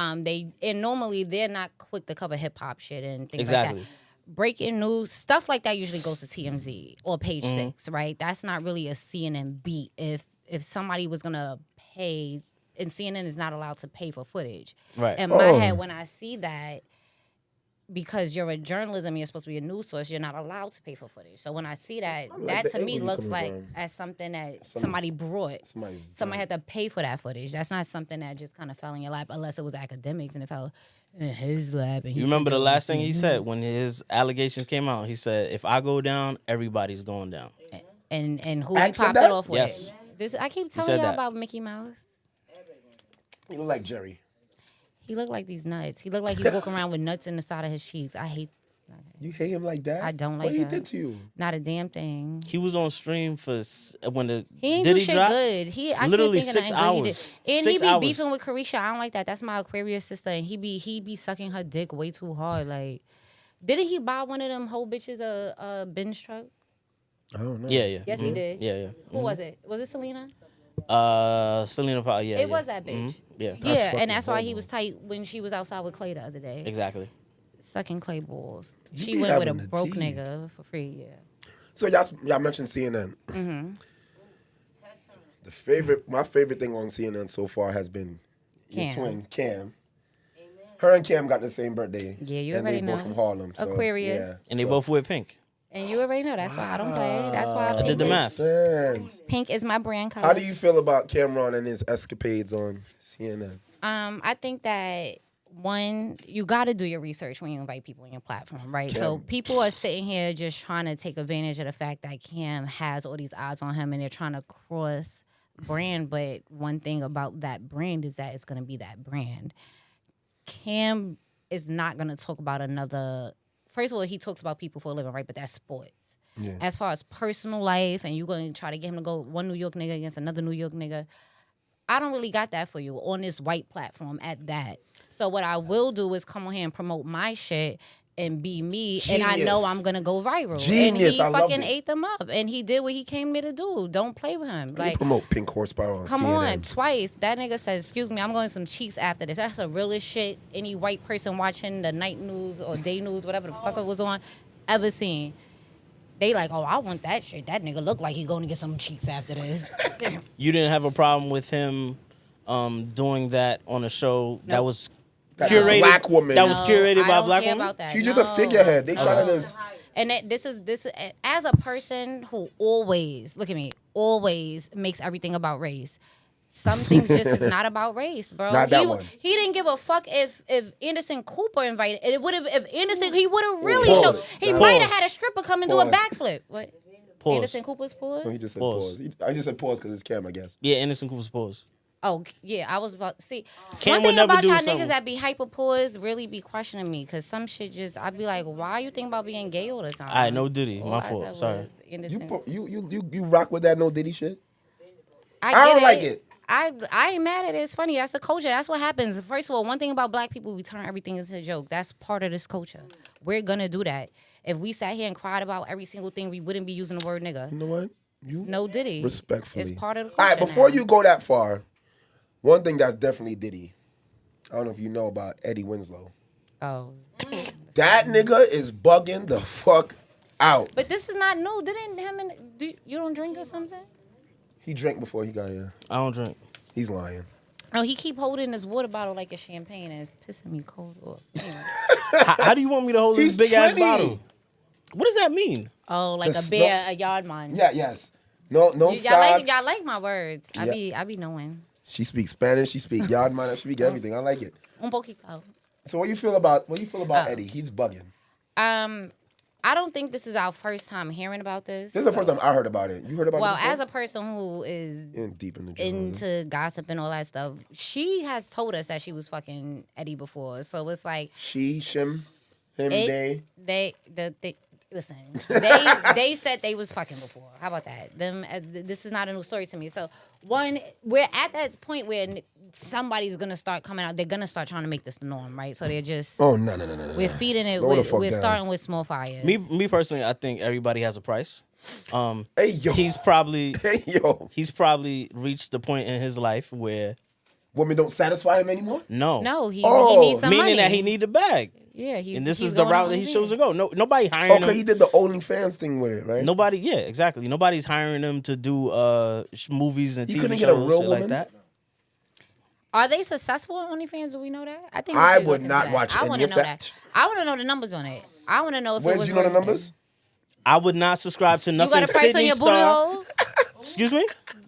S4: Normally, they're not quick to cover hip-hop shit and things like that. Breaking news, stuff like that usually goes to TMZ or Page 6, right? That's not really a CNN beat. If somebody was going to pay, and CNN is not allowed to pay for footage.
S1: Right.
S4: In my head, when I see that, because you're a journalism, you're supposed to be a news source, you're not allowed to pay for footage. So when I see that, that to me looks like as something that somebody brought. Somebody had to pay for that footage. That's not something that just kind of fell in your lap, unless it was Academics and it fell in his lap. And
S1: you remember the last thing he said when his allegations came out? He said, if I go down, everybody's going down.
S4: And who he popped it off with?
S1: Yes.
S4: I keep telling y'all about Mickey Mouse.
S3: He look like Jerry.
S4: He looked like these nuts. He looked like he's walking around with nuts in the side of his cheeks. I hate.
S3: You hate him like that?
S4: I don't like
S3: him. What
S4: him.
S3: he did to you?
S4: Not a damn thing.
S1: He was on stream for when the
S4: he ain't
S1: Diddy
S4: do shit
S1: dropped,
S4: good. I
S1: literally
S4: can't think
S1: 6
S4: of nothing good
S1: hours.
S4: he did. And
S1: 6
S4: he be
S1: hours.
S4: beefing with Carisha. I don't like that. That's my Aquarius sister, and he be sucking her dick way too hard. Like, didn't he buy one of them whole bitches a Benz truck?
S3: I don't know.
S1: Yeah.
S4: Yes, he did.
S1: Yeah.
S4: Who was it? Was it Selena?
S1: Selena probably, yeah.
S4: It was that bitch.
S1: Yeah.
S4: Yeah, and that's why he was tight when she was outside with Clay the other day.
S1: Exactly.
S4: Sucking Clay balls.
S3: You
S4: She
S3: be
S4: went with a
S3: having the
S4: broke
S3: tea.
S4: nigga for free, yeah.
S3: So y'all mentioned CNN. My favorite thing on CNN so far has been your
S4: Cam.
S3: twin, Cam. Her and Cam got the same birthday.
S4: Yeah, you
S3: and
S4: already
S3: they
S4: know.
S3: both from Harlem. So,
S4: Aquarius.
S3: Yeah.
S1: And they both wear pink.
S4: And you already know that's why I don't play. That's why
S1: I did the math.
S4: Pink is my brand color.
S3: How do you feel about Cameron and his escapades on CNN?
S4: I think that one, you got to do your research when you invite people on your platform, right? So people are sitting here just trying to take advantage of the fact that Cam has all these odds on him, and they're trying to cross brand. But one thing about that brand is that it's going to be that brand. Cam is not going to talk about another first of all, he talks about people for a living, right? But that's sports.
S3: Yeah.
S4: As far as personal life, and you're going to try to get him to go one New York nigga against another New York nigga, I don't really got that for you on this white platform at that. So what I will do is come on here and promote my shit and be me, and I know
S3: Genius.
S4: I'm gonna go viral.
S3: Genius,
S4: And he
S3: I loved
S4: fucking
S3: it.
S4: ate them up, and he did what he came here to do. Don't play with him.
S3: You
S4: Like,
S3: promote Pink Horsepower on
S4: come
S3: CNN.
S4: on, twice. That nigga says, excuse me, I'm going some cheeks after this. That's the realest shit any white person watching the night news or day news, whatever the fuck it was on, ever seen. They like, oh, I want that shit. That nigga look like he going to get some cheeks after this.
S1: You didn't have a problem with him doing that on a show that
S4: Nope.
S1: was
S3: That
S1: curated.
S3: black woman.
S1: That was curated
S4: I
S1: by a
S4: don't
S1: black
S4: care
S1: woman.
S4: about that.
S3: She's just a figurehead. They try to just.
S4: And this is as a person who always look at me, always makes everything about race. Some things just is not about race, bro.
S3: Not that one.
S4: He didn't give a fuck if Anderson Cooper invited. It would have if Anderson he would have really
S3: Pause.
S4: showed. He
S3: Pause.
S4: might have had a stripper come and do a
S3: Pause.
S4: backflip. What?
S1: Pause.
S4: Anderson Cooper's
S3: No, he
S4: pause?
S3: just said
S1: Pause.
S3: pause. I just said pause because it's Cam, I guess.
S1: Yeah, Anderson Cooper's pause.
S4: Oh yeah, I was about to see.
S1: Cam
S4: One
S1: would
S4: thing
S1: never
S4: about
S1: do
S4: y'all
S1: something.
S4: niggas that be hyper pause really be questioning me because some shit just I'd be like, why you think about being gay all the time?
S1: All right, no Diddy.
S4: All
S1: My
S4: I said
S1: fault. Sorry.
S4: was Anderson.
S3: You rock with that no Diddy shit? I
S4: get
S3: don't like it.
S4: I ain't mad at it. It's funny. That's the culture. That's what happens. First of all, one thing about black people, we turn everything into a joke. That's part of this culture. We're gonna do that. If we sat here and cried about every single thing, we wouldn't be using the word nigga.
S3: You know what? You
S4: No Diddy.
S3: respectfully.
S4: It's part of the culture.
S3: All right, before
S4: now.
S3: you go that far, one thing that's definitely Diddy. I don't know if you know about Eddie Winslow.
S4: Oh.
S3: That nigga is bugging the fuck out.
S4: But this is not new. Didn't him and you don't drink or something?
S3: He drank before he got here.
S1: I don't drink.
S3: He's lying.
S4: Oh, he keep holding his water bottle like a champagne and it's pissing me cold off. Anyway.
S1: How do you want me to hold this
S3: He's
S1: big ass
S3: 20.
S1: bottle? What does that mean?
S4: Oh, like
S3: It's
S4: a bear, a yard man.
S3: Yeah, yes. No
S4: Y'all
S3: socks.
S4: like my words.
S3: Yeah.
S4: I be knowing.
S3: She speaks Spanish. She speaks yard man. She speaks everything. I like it.
S4: Un poquito.
S3: So what you feel about
S4: Oh.
S3: Eddie? He's bugging.
S4: I don't think this is our first time hearing about this.
S3: This is the first time I heard about it. You heard about
S4: Well,
S3: it before?
S4: as a person who is
S3: You're deep in the journalism.
S4: into gossip and all that stuff, she has told us that she was fucking Eddie before. So it's like
S3: She, shim, him, they.
S4: listen. They said they was fucking before. How about that? This is not a new story to me. So one, we're at that point where somebody's gonna start coming out. They're gonna start trying to make this the norm, right? So they're just
S3: Oh, no.
S4: we're feeding it.
S3: Slow the fuck
S4: We're
S3: down.
S4: starting with small fires.
S1: Me personally, I think everybody has a price.
S3: Hey, yo.
S1: He's probably
S3: Hey, yo.
S1: reached the point in his life where
S3: Women don't satisfy him anymore?
S4: No, he
S3: Oh,
S4: needs some
S1: meaning
S4: money.
S1: that he need the bag.
S4: Yeah,
S1: And this is the route that he chose to go. Nobody hiring
S3: Okay,
S1: him.
S3: he did the OnlyFans thing with it, right?
S1: Nobody, yeah, exactly. Nobody's hiring him to do movies and
S3: He
S1: TV
S3: couldn't
S1: shows,
S3: get a real
S1: shit
S3: woman?
S1: like that.
S4: Are they successful on OnlyFans? Do we know that? I think we
S3: I
S4: should
S3: would
S4: look
S3: not
S4: into that.
S3: watch
S4: I
S3: any
S4: want to
S3: of
S4: know
S3: that.
S4: I want to know the numbers on it. I want to know if it
S3: Where's
S4: was
S3: you know the
S4: worth
S3: numbers?
S1: I would not subscribe to
S4: You
S1: nothing.
S4: got a price on
S1: Sydney
S4: your booty
S1: Star.
S4: hole?
S1: Excuse me?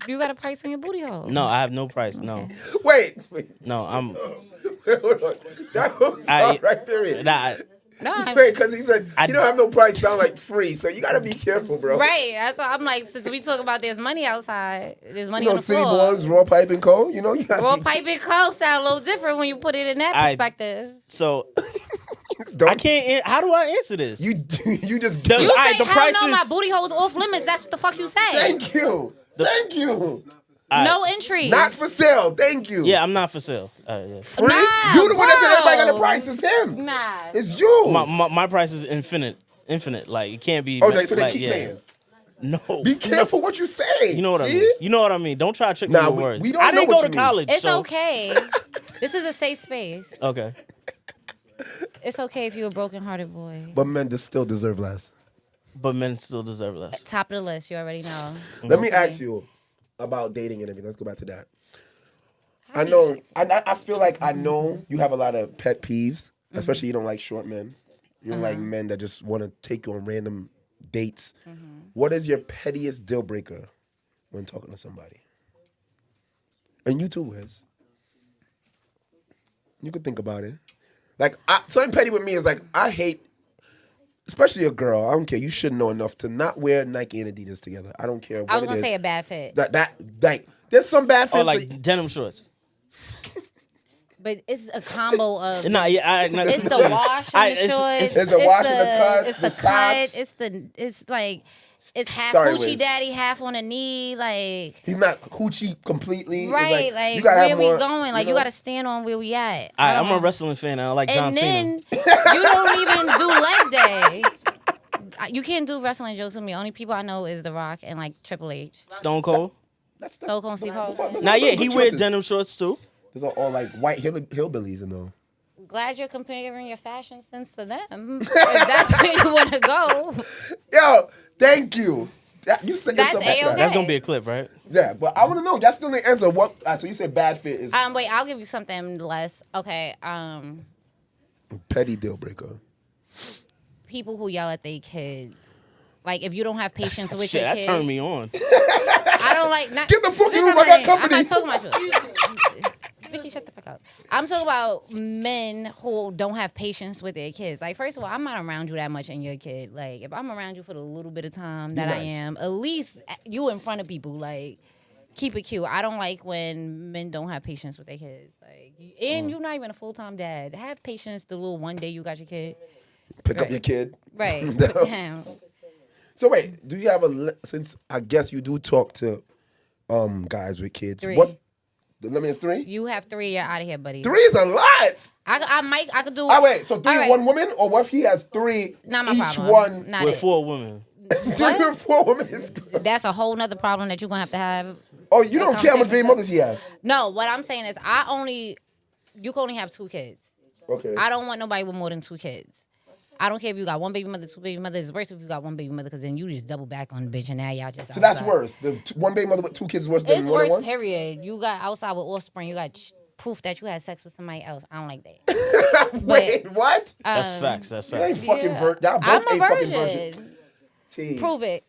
S4: You got a price on your booty hole?
S1: No, I have no price. No,
S3: Wait.
S1: no, I'm.
S3: Hold on. That was all right, period.
S1: Nah,
S4: No,
S3: Wait, because he said,
S1: I-
S3: you don't have no price, sound like free. So you got to be careful, bro.
S4: right. That's why I'm like, since we talk about there's money outside, there's money
S3: You
S4: on
S3: know,
S4: the
S3: City
S4: floor.
S3: Boys, Raw Pipe and Co. You know, you got
S4: Raw
S3: to
S4: pipe and coke sound a little different when you put it in that
S1: I-
S4: perspective.
S1: so
S3: Don't,
S1: I can't. How do I answer this?
S3: You just
S1: The-
S4: You
S1: all right,
S4: say,
S1: the
S4: hell no,
S1: price
S4: my
S1: is-
S4: booty hole's off limits. That's what the fuck you say.
S3: Thank you. Thank you.
S4: No entry.
S3: Not for sale. Thank you.
S1: Yeah, I'm not for sale. Yeah.
S3: Free?
S4: Nah,
S3: You the one that said everybody got a
S4: bro.
S3: price. It's him.
S4: Nah.
S3: It's you.
S1: My price is infinite. Like it can't be.
S3: Oh, so they
S1: like,
S3: keep
S1: yeah.
S3: paying.
S1: No.
S3: Be careful what you say.
S1: You know what I
S3: See?
S1: mean. You know what I mean. Don't try to trick
S3: Nah,
S1: me with
S3: we-
S1: words.
S3: we don't
S1: I
S3: know
S1: didn't
S3: what
S1: go to
S3: you mean.
S1: college.
S4: It's
S1: so-
S4: okay. This is a safe space.
S1: Okay.
S4: It's okay if you're a broken-hearted boy.
S3: But men just still deserve less.
S1: But men still deserve less.
S4: Top of the list, you already know.
S3: Let me ask you about dating and everything. Let's go back to that. I know. I feel like I know you have a lot of pet peeves, especially you don't like short men. You don't like men that just want to take you on random dates. What is your pettiest deal breaker when talking to somebody? And you too, Wiz. You could think about it. Like something petty with me is like I hate, especially a girl. I don't care. You should know enough to not wear Nike and Adidas together. I don't care what
S4: I was
S3: it
S4: gonna
S3: is.
S4: say a bad fit.
S3: That like there's some bad fits.
S1: Or like denim shorts.
S4: But it's a combo of.
S1: Nah, yeah,
S4: It's the wash on the shorts.
S3: It's the wash and the cuts,
S4: It's
S3: the
S4: the cut.
S3: socks.
S4: It's like it's half
S3: Sorry,
S4: hoochie
S3: Wiz.
S4: daddy, half on the knee. Like
S3: He's not hoochie completely. It's
S4: right,
S3: you gotta
S4: where
S3: have
S4: we
S3: more,
S4: going? Like you
S3: know?
S4: gotta stand on where we at.
S1: I'm a wrestling fan. I like John
S4: And
S1: Cena.
S4: then you don't even do leg day. You can't do wrestling jokes with me. Only people I know is The Rock and like Triple H.
S1: Stone Cold.
S4: Stone Cold Steve Austin.
S1: Nah, yeah, he
S3: good
S1: wear
S3: choices.
S1: denim shorts too.
S3: Those are all like white hillbillies and all.
S4: Glad you're comparing your fashion sense to them. If that's where you want to go.
S3: Yo, thank you. You said
S4: That's
S3: yourself back to that.
S4: A-okay.
S1: That's gonna be a clip, right?
S3: Yeah, but I want to know. That's still the answer. What? So you said bad fit is
S4: Wait, I'll give you something less. Okay.
S3: petty deal breaker.
S4: People who yell at their kids. Like if you don't have patience with
S1: Shit,
S4: your
S1: that
S4: kids.
S1: turned me on.
S4: I don't like. Not,
S3: Get the fuck
S4: Bitch,
S3: out of
S4: I'm
S3: my
S4: not-
S3: company.
S4: I'm not talking about you. Vicky, shut the fuck up. I'm talking about men who don't have patience with their kids. Like, first of all, I'm not around you that much and your kid. Like, if I'm around you for the little bit of time that I
S3: nice.
S4: am, at least you in front of people. Like, keep it cute. I don't like when men don't have patience with their kids. Like, and you're not even a full-time dad. Have patience the little one day you got your kid.
S3: Pick up
S4: Right.
S3: your kid.
S4: Right.
S3: No.
S4: Put down.
S3: So wait, do you have since I guess you do talk to guys with kids?
S4: 3.
S3: What's the limit is 3?
S4: You have 3, you're out of here, buddy.
S3: 3 is a lot.
S4: I could do.
S3: Oh wait, so 3
S4: All right.
S3: one woman, or what if he has 3?
S4: Not my
S3: each
S4: problem.
S3: one
S4: Not
S1: With
S4: it.
S1: 4 women.
S3: 3 or 4 women is.
S4: That's a whole nother problem that you're gonna have.
S3: Oh, you don't care how much baby
S4: conversation.
S3: mothers he has.
S4: No, what I'm saying is you can only have 2 kids.
S3: Okay.
S4: I don't want nobody with more than 2 kids. I don't care if you got 1 baby mother, 2 baby mothers. It's worse if you got 1 baby mother because then you just double back on the bitch and now y'all just
S3: So that's
S4: outside.
S3: worse. The 1 baby mother with 2 kids is worse than
S4: It's
S3: more
S4: worse,
S3: than 1.
S4: period. You got outside with offspring. You got proof that you had sex with somebody else. I don't like that.
S3: Wait, what?
S1: That's facts. That's
S3: You ain't
S1: facts.
S3: fucking virgin. Y'all
S4: I'm
S3: both
S4: a
S3: ain't fucking
S4: virgin.
S3: virgin. T.
S4: Prove it.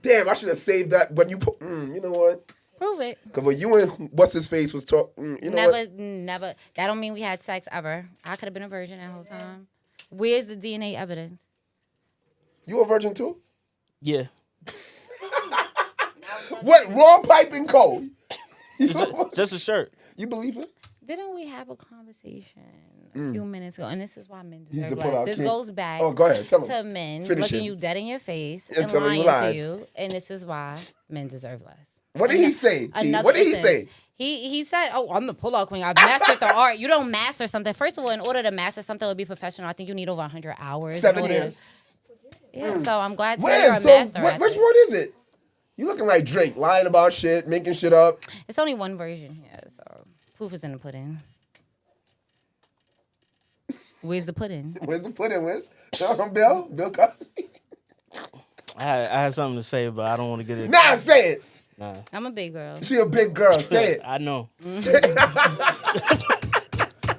S3: Damn, I should have saved that. But you put, you know what?
S4: Prove it.
S3: Because when you and what's his face was talking, you know what?
S4: Never. That don't mean we had sex ever. I could have been a virgin that whole time. Where's the DNA evidence?
S3: You a virgin too?
S1: Yeah.
S3: What raw piping code?
S1: Just a shirt.
S3: You believe it?
S4: Didn't we have a conversation a few minutes ago? And this is why men
S3: need to
S4: deserve
S3: pull
S4: less.
S3: out
S4: This
S3: kid.
S4: goes back
S3: Oh, go ahead. Tell
S4: to
S3: him.
S4: men
S3: Finish
S4: looking
S3: it.
S4: you dead in your face
S3: And
S4: and
S3: telling you
S4: lying
S3: lies.
S4: to you. And this is why men deserve less.
S3: What did he say? T?
S4: Another
S3: What did he
S4: instance.
S3: say?
S4: He said, "Oh, I'm the pull-out queen. I've mastered the art." You don't master something. First of all, in order to master something or be professional, I think you need over 100 hours. in
S3: 7
S4: order-
S3: years.
S4: Yeah, so I'm glad to hear you're
S3: When?
S4: a
S3: So
S4: master. at
S3: which
S4: it.
S3: one is it? You looking like Drake, lying about shit, making shit up.
S4: It's only one version here, so proof is in the pudding. Where's the pudding?
S3: Where's the pudding, Wiz? Bill Cosby?
S1: I had something to say, but I don't want to get it.
S3: Nah, say it.
S1: Nah.
S4: I'm a big girl.
S3: She a big girl. Say it.
S1: I know. I'm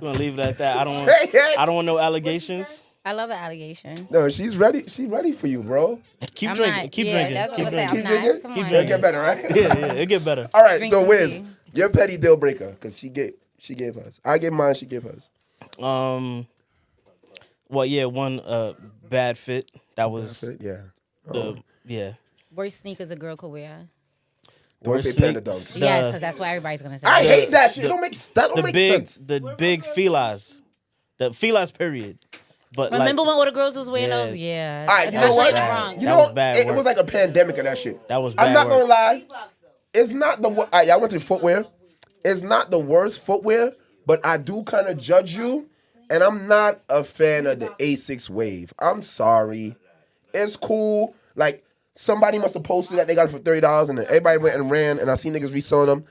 S1: gonna leave it at that.
S3: Say it.
S1: I don't want no allegations.
S4: I love an allegation.
S3: No, she's ready. She's ready for you, bro.
S1: Keep
S4: I'm
S1: drinking.
S4: not-
S1: Keep
S4: yeah,
S1: drinking.
S4: that's what
S1: Keep
S4: I'm saying.
S1: drinking.
S3: Keep
S4: I'm
S3: drinking?
S4: Come
S1: Keep
S4: on.
S3: It'll
S1: drinking.
S3: get better, right?
S1: Yeah, it'll get better.
S3: All right,
S4: Drink
S3: so
S4: some
S3: Wiz,
S4: tea.
S3: your petty deal breaker, because she gave hers. I gave mine, she gave hers.
S1: Well, yeah, one bad fit. That was
S3: That's it? Yeah.
S1: yeah.
S4: Worst sneakers a girl could wear.
S3: Don't say
S1: sneak-
S3: panda dunks.
S4: Yes, because that's what everybody's gonna say.
S3: I hate that shit. It don't make that don't
S1: The
S3: make
S1: big
S3: sense.
S1: the big felines. The felines period. But
S4: Remember
S1: like,
S4: when all the girls was wearing
S1: Yeah.
S4: those? Yeah.
S3: All right, you know
S4: Especially
S3: what?
S4: in the Bronx.
S3: You
S1: That
S3: know,
S1: was bad
S3: it
S1: work.
S3: was like a pandemic of that shit.
S1: That was
S3: I'm
S1: bad
S3: not gonna
S1: work.
S3: lie. It's not the I went to footwear. It's not the worst footwear, but I do kind of judge you, and I'm not a fan of the A6 Wave. I'm sorry. It's cool. Like somebody must have posted that they got it for $30, and then everybody went and ran, and I see niggas reselling them.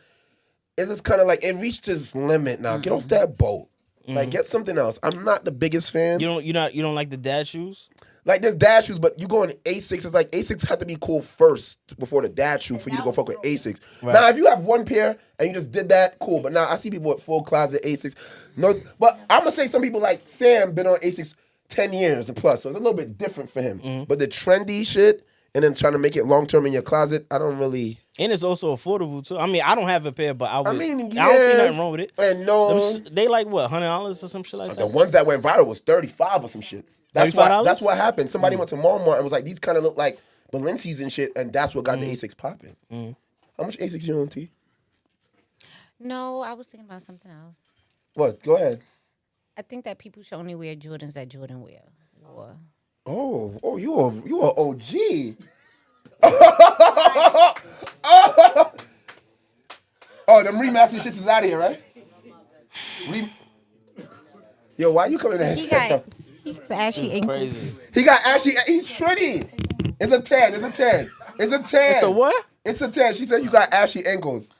S3: It's just kind of like it reached its limit now. Get off that boat. Like get something else. I'm not the biggest fan.
S1: You don't like the dad shoes?
S3: Like there's dad shoes, but you go in A6, it's like A6 had to be cool first before the dad shoe for you to go fuck with A6.
S1: Right.
S3: Now, if you have one pair and you just did that, cool. But now I see people with full closet A6. No, but I'm gonna say some people like Sam been on A6 10 years and plus, so it's a little bit different for him. But the trendy shit and then trying to make it long term in your closet, I don't really.
S1: And it's also affordable too. I mean, I don't have a pair, but I would.
S3: mean,
S1: I don't see
S3: yeah.
S1: nothing wrong with it.
S3: And no,
S1: They like what, $100 or some shit like
S3: the
S1: that.
S3: ones that went viral was 35 or some shit. That's why.
S1: $35?
S3: That's what happened. Somebody went to Walmart and was like, "These kind of look like Balenci's and shit," and that's what got the A6 popping. How much A6 you on, T?
S4: No, I was thinking about something else.
S3: What? Go ahead.
S4: I think that people should only wear Jordans that Jordan wear. Or
S3: You a OG. Oh, them remastered shits is out of here, right? Yo, why you coming in
S4: he
S3: here?
S4: got ashy ankles.
S1: Crazy.
S3: He got ashy. He's shreddy. It's a 10. It's a 10. It's a 10.
S1: It's a what?
S3: It's a 10. She said you got ashy ankles.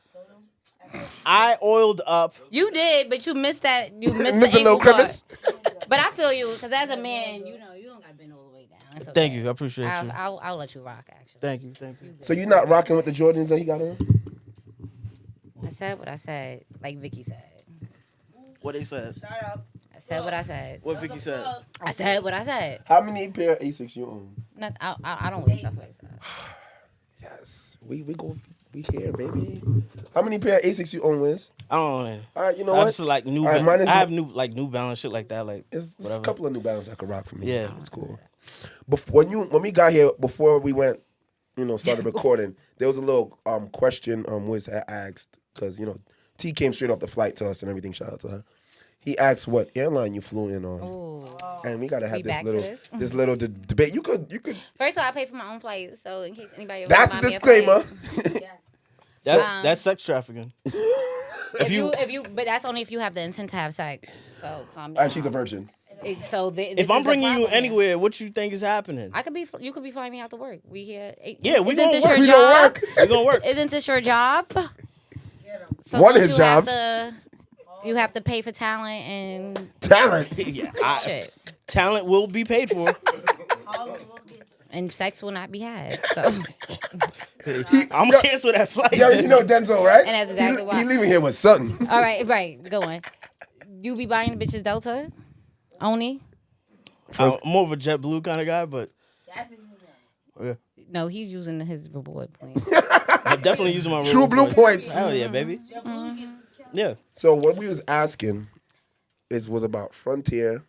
S1: I oiled up.
S4: You did, but you missed that. You missed
S3: Missed
S4: the
S3: a little
S4: ankle
S3: crevice.
S4: part. But I feel you, because as a man, you don't got to bend all the way down. It's okay.
S1: Thank you. I appreciate you.
S4: I'll let you rock, actually.
S1: Thank you.
S3: So you're not rocking with the Jordans that he got on?
S4: I said what I said, like Vicky said.
S1: What they said.
S5: Shut up.
S4: I said what I said.
S1: What Vicky said.
S4: I said what I said.
S3: How many pair of Asics you own?
S4: I don't wear stuff like that.
S3: Yes. We here, baby. How many pair of Asics you own, Wiz?
S1: I don't know.
S3: All right, you know
S1: I
S3: what?
S1: just like New.
S3: All right, mine is-
S1: I have New Balance shit like that. Like
S3: It's a
S1: whatever.
S3: couple of New Balance I could rock for me.
S1: Yeah.
S3: It's cool. When we got here, before we went, started recording, there was a little question Wiz had asked, because, T came straight off the flight to us and everything, shout out to her. He asked what airline you flew in on.
S4: Ooh.
S3: And we gotta have
S4: We back to
S3: this little debate. You could
S4: First of all, I pay for my own flight, so in case anybody ever
S3: that's the
S4: remind me of
S3: disclaimer.
S4: flight.
S5: Yes.
S1: That's sex trafficking.
S4: If you, but that's only if you have the intent to have sex. So calm down.
S3: And she's a virgin.
S1: If I'm bringing you anywhere, what you think is happening?
S4: You could be flying me out to work. We here.
S1: Yeah, we
S4: Isn't
S1: gonna
S4: this
S1: work.
S4: your
S3: We
S4: job?
S3: gonna work.
S1: We gonna work.
S4: Isn't this your job? So
S3: One of
S4: don't
S3: his
S4: you have
S3: jobs.
S4: You have to pay for talent and
S3: Talent.
S1: Yeah,
S4: shit,
S1: talent will be paid for.
S4: and sex will not be had. So,
S1: I'm gonna cancel that flight.
S3: Yo, you know Denzel, right?
S4: And that's exactly why.
S3: He leaving here with something.
S4: all right, go on. You be buying the bitches Delta, only?
S1: I'm more of a JetBlue kind of guy, but
S5: That's it, man.
S4: No, he's using his reward plan.
S1: I'm definitely using my
S3: True
S1: reward
S3: blue
S1: points.
S3: points.
S1: Hell yeah, baby. Yeah.
S3: So what we was asking was about Frontier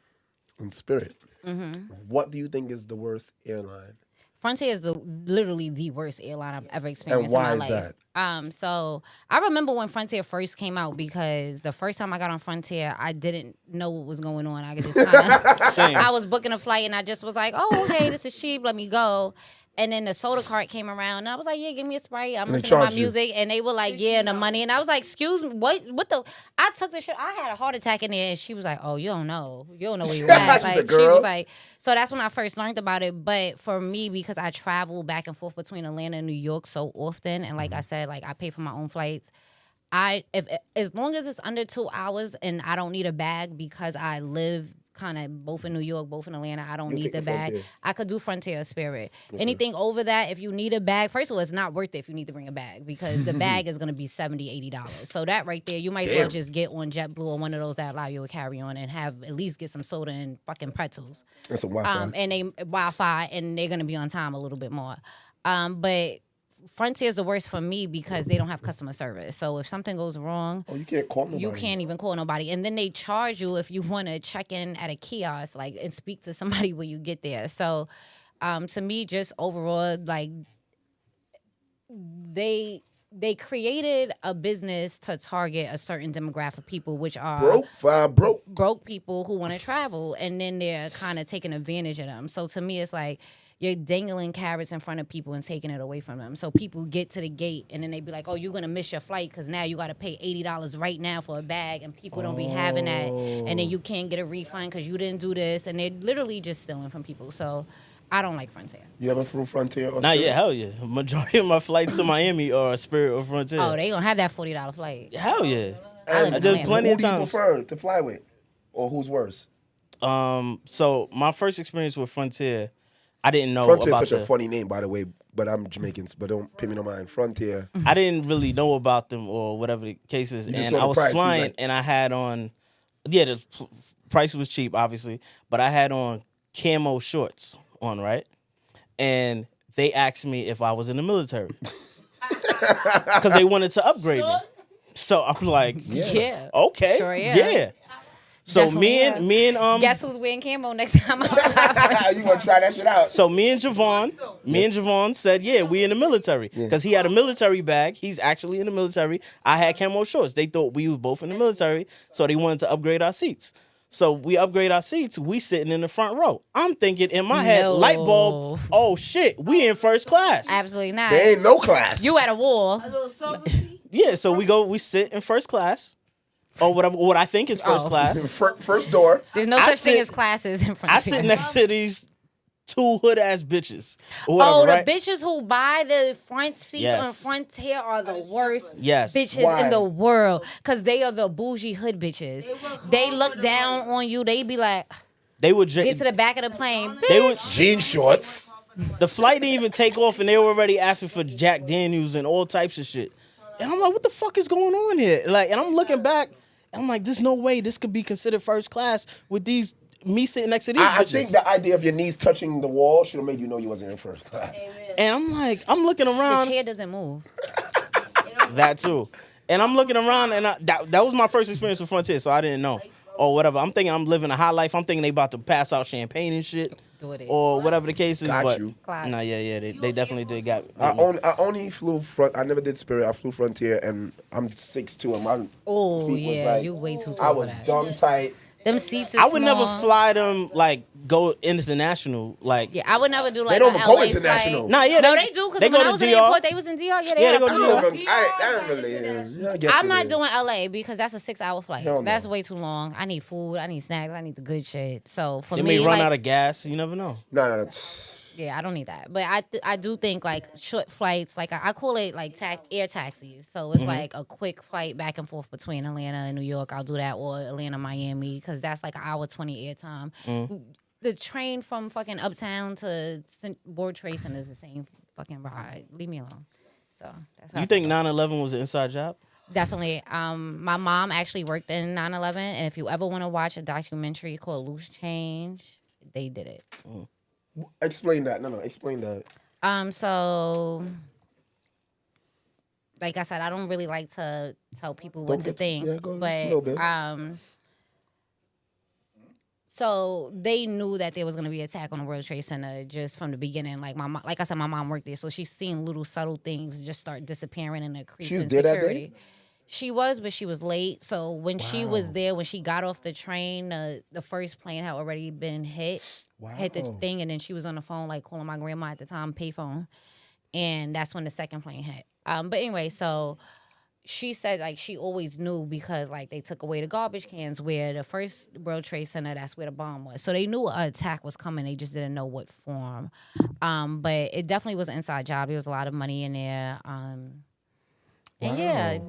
S3: and Spirit.
S4: Mm-hmm.
S3: What do you think is the worst airline?
S4: Frontier is literally the worst airline I've ever experienced
S3: why
S4: in my
S3: is
S4: life. So I remember when Frontier first came out, because the first time I got on Frontier, I didn't know what was going on. I could just
S1: Same.
S4: I was booking a flight and I just was like, oh, okay, this is cheap, let me go. And then the soda cart came around and I was like, yeah, give me a Sprite. I'm
S3: they
S4: listening to my
S3: charged you.
S4: music. And they were like, yeah, the money. And I was like, excuse me, what the? I took the shit. I had a heart attack in there and she was like, oh, you don't know where you at.
S3: She's a
S4: Like, she
S3: girl.
S4: was like, so that's when I first learned about it. But for me, because I travel back and forth between Atlanta and New York so often, and like I said, like I pay for my own flights. As long as it's under 2 hours and I don't need a bag, because I live kind of both in New York, both in Atlanta, I don't
S3: You'll
S4: need
S3: take
S4: the
S3: the
S4: bag.
S3: Frontier.
S4: I could do Frontier or Spirit. Anything over that, if you need a bag, first of all, it's not worth it if you need to bring a bag, because the bag is going to be $70, $80. So that right there, you might as well just get on JetBlue or one of those that allow you to carry on and have at least get some soda and fucking pretzels.
S3: That's a Wi-Fi.
S4: And they Wi-Fi, and they're going to be on time a little bit more. But Frontier is the worst for me because they don't have customer service. So if something goes wrong,
S3: You can't call nobody.
S4: you can't even call nobody. And then they charge you if you want to check in at a kiosk, like, and speak to somebody when you get there. So to me, just overall, like, they created a business to target a certain demographic of people, which are broke people who want to travel, and then they're kind of taking advantage of them. So to me, it's like you're dangling carrots in front of people and taking it away from them. So people get to the gate and then they be like, oh, you're going to miss your flight because now you got to pay $80 right now for a bag, and people don't be having that. And then you can't get a refund because you didn't do this. And they're literally just stealing from people. So I don't like Frontier.
S3: You ever flew Frontier or
S1: Not
S3: Spirit?
S1: yet. Hell yeah. Majority of my flights to Miami are Spirit or Frontier.
S4: Oh, they going to have that $40 flight.
S1: Hell yeah.
S4: I live
S1: I
S4: in
S1: did
S4: Atlanta.
S1: plenty
S3: Who
S1: of
S3: do you
S1: times.
S3: prefer to fly with? Or who's worse?
S1: So my first experience with Frontier, I didn't know
S3: Frontier is
S1: about
S3: such a funny name, by the way, but I'm Jamaican, but don't pay me no mind. Frontier.
S1: I didn't really know about them or whatever the case is,
S3: You just
S1: and
S3: saw
S1: I
S3: the
S1: was
S3: price, you was
S1: flying
S3: like-
S1: and I had on, the price was cheap, obviously, but I had on camo shorts on, right? And they asked me if I was in the military because they wanted to upgrade me. So I'm like,
S4: Yeah.
S1: okay,
S4: Sure, yeah.
S1: yeah. So
S4: Definitely,
S1: me and
S4: Guess who's wearing camo next time I fly?
S3: You gonna try that shit out?
S1: So me and Javon said, yeah, we in the military. Because he had a military bag. He's actually in the military. I had camo shorts. They thought we was both in the military, so they wanted to upgrade our seats. So we upgrade our seats. We sitting in the front row. I'm thinking in my head,
S4: No.
S1: light bulb, oh shit, we in first class.
S4: Absolutely not.
S3: There ain't no class.
S4: You at a war.
S5: A little sofa seat.
S1: Yeah, so we sit in first class. Or what I think is first
S4: Oh.
S1: class.
S3: First door.
S4: There's no
S1: I
S4: such thing
S1: sit-
S4: as classes in front
S1: I
S4: of you.
S1: sit next to these two hood ass bitches. Or whatever,
S4: Oh, the
S1: right?
S4: bitches who buy the front seats
S1: Yes.
S4: on front tier are the worst
S1: Yes.
S4: bitches
S3: Why?
S4: in the world. Because they are the bougie hood bitches. They look down on you. They be like,
S1: They would
S4: get to the back of the plane.
S1: they would
S3: Jean shorts.
S1: the flight didn't even take off and they were already asking for Jack Daniels and all types of shit. And I'm like, what the fuck is going on here? Like, and I'm looking back, and I'm like, there's no way this could be considered first class with me sitting next to these
S3: I
S1: bitches.
S3: think the idea of your knees touching the wall should have made you know you wasn't in first class.
S1: And I'm like, I'm looking
S4: The
S1: around,
S4: chair doesn't move.
S1: that too. And I'm looking around, and that was my first experience with Frontier, so I didn't know. Or whatever. I'm thinking I'm living a high life. I'm thinking they about to pass out champagne and shit.
S4: Do it.
S1: Or whatever the case is.
S3: Got
S1: but
S3: you.
S1: nah, yeah, they definitely did got
S3: I only flew front. I never did Spirit. I flew Frontier, and I'm 6'2", and my
S4: Oh,
S3: feet was
S4: yeah.
S3: like,
S4: You way too
S3: I
S4: tall
S3: was
S4: for that.
S3: dumb tight.
S4: Them seats are
S1: I would never
S4: small.
S1: fly them like go international like.
S4: Yeah, I would never do like
S3: They don't
S4: a
S3: even go
S4: LA
S3: international.
S4: flight.
S1: Nah, yeah,
S4: No, they do, because when
S1: go
S4: I
S1: to
S4: was in
S1: DR.
S4: the airport, they was in DR. Yeah, they
S1: Yeah, they
S4: are.
S1: go to DR.
S3: That don't really. I guess
S4: I'm
S3: it
S4: not
S3: is.
S4: doing LA because that's a 6-hour flight.
S3: Hell no.
S4: That's way too long. I need food. I need snacks. I need the good shit. So for
S1: They
S4: me,
S1: may run
S4: like,
S1: out of gas. You never know.
S3: No.
S4: yeah, I don't need that. But I do think like short flights, like I call it like air taxis. So it's like a quick flight back and forth between Atlanta and New York. I'll do that, or Atlanta, Miami, because that's like an hour 20 air time. The train from fucking Uptown to World Trade Center is the same fucking ride. Leave me alone. So that's how
S1: You
S4: I
S1: think
S4: feel.
S1: 9/11 was an inside job?
S4: Definitely. My mom actually worked in 9/11, and if you ever want to watch a documentary called Loose Change, they did it.
S3: Explain that. No. Explain that.
S4: So like I said, I don't really like to tell people what
S3: Don't
S4: to
S3: get-
S4: think,
S3: yeah, go just a little bit.
S4: but so they knew that there was gonna be an attack on the World Trade Center just from the beginning. Like like I said, my mom worked there, so she's seen little subtle things just start disappearing and increasing
S3: She was there that day?
S4: security. She was, but she was late. So when she was there, when she got off the train, the first plane had already been hit the
S3: Wow.
S4: thing, and then she was on the phone like calling my grandma at the time, payphone, and that's when the second plane hit. But anyway, so she said like she always knew because like they took away the garbage cans where the first World Trade Center, that's where the bomb was. So they knew an attack was coming. They just didn't know what form. But it definitely was an inside job. There was a lot of money in there. And yeah,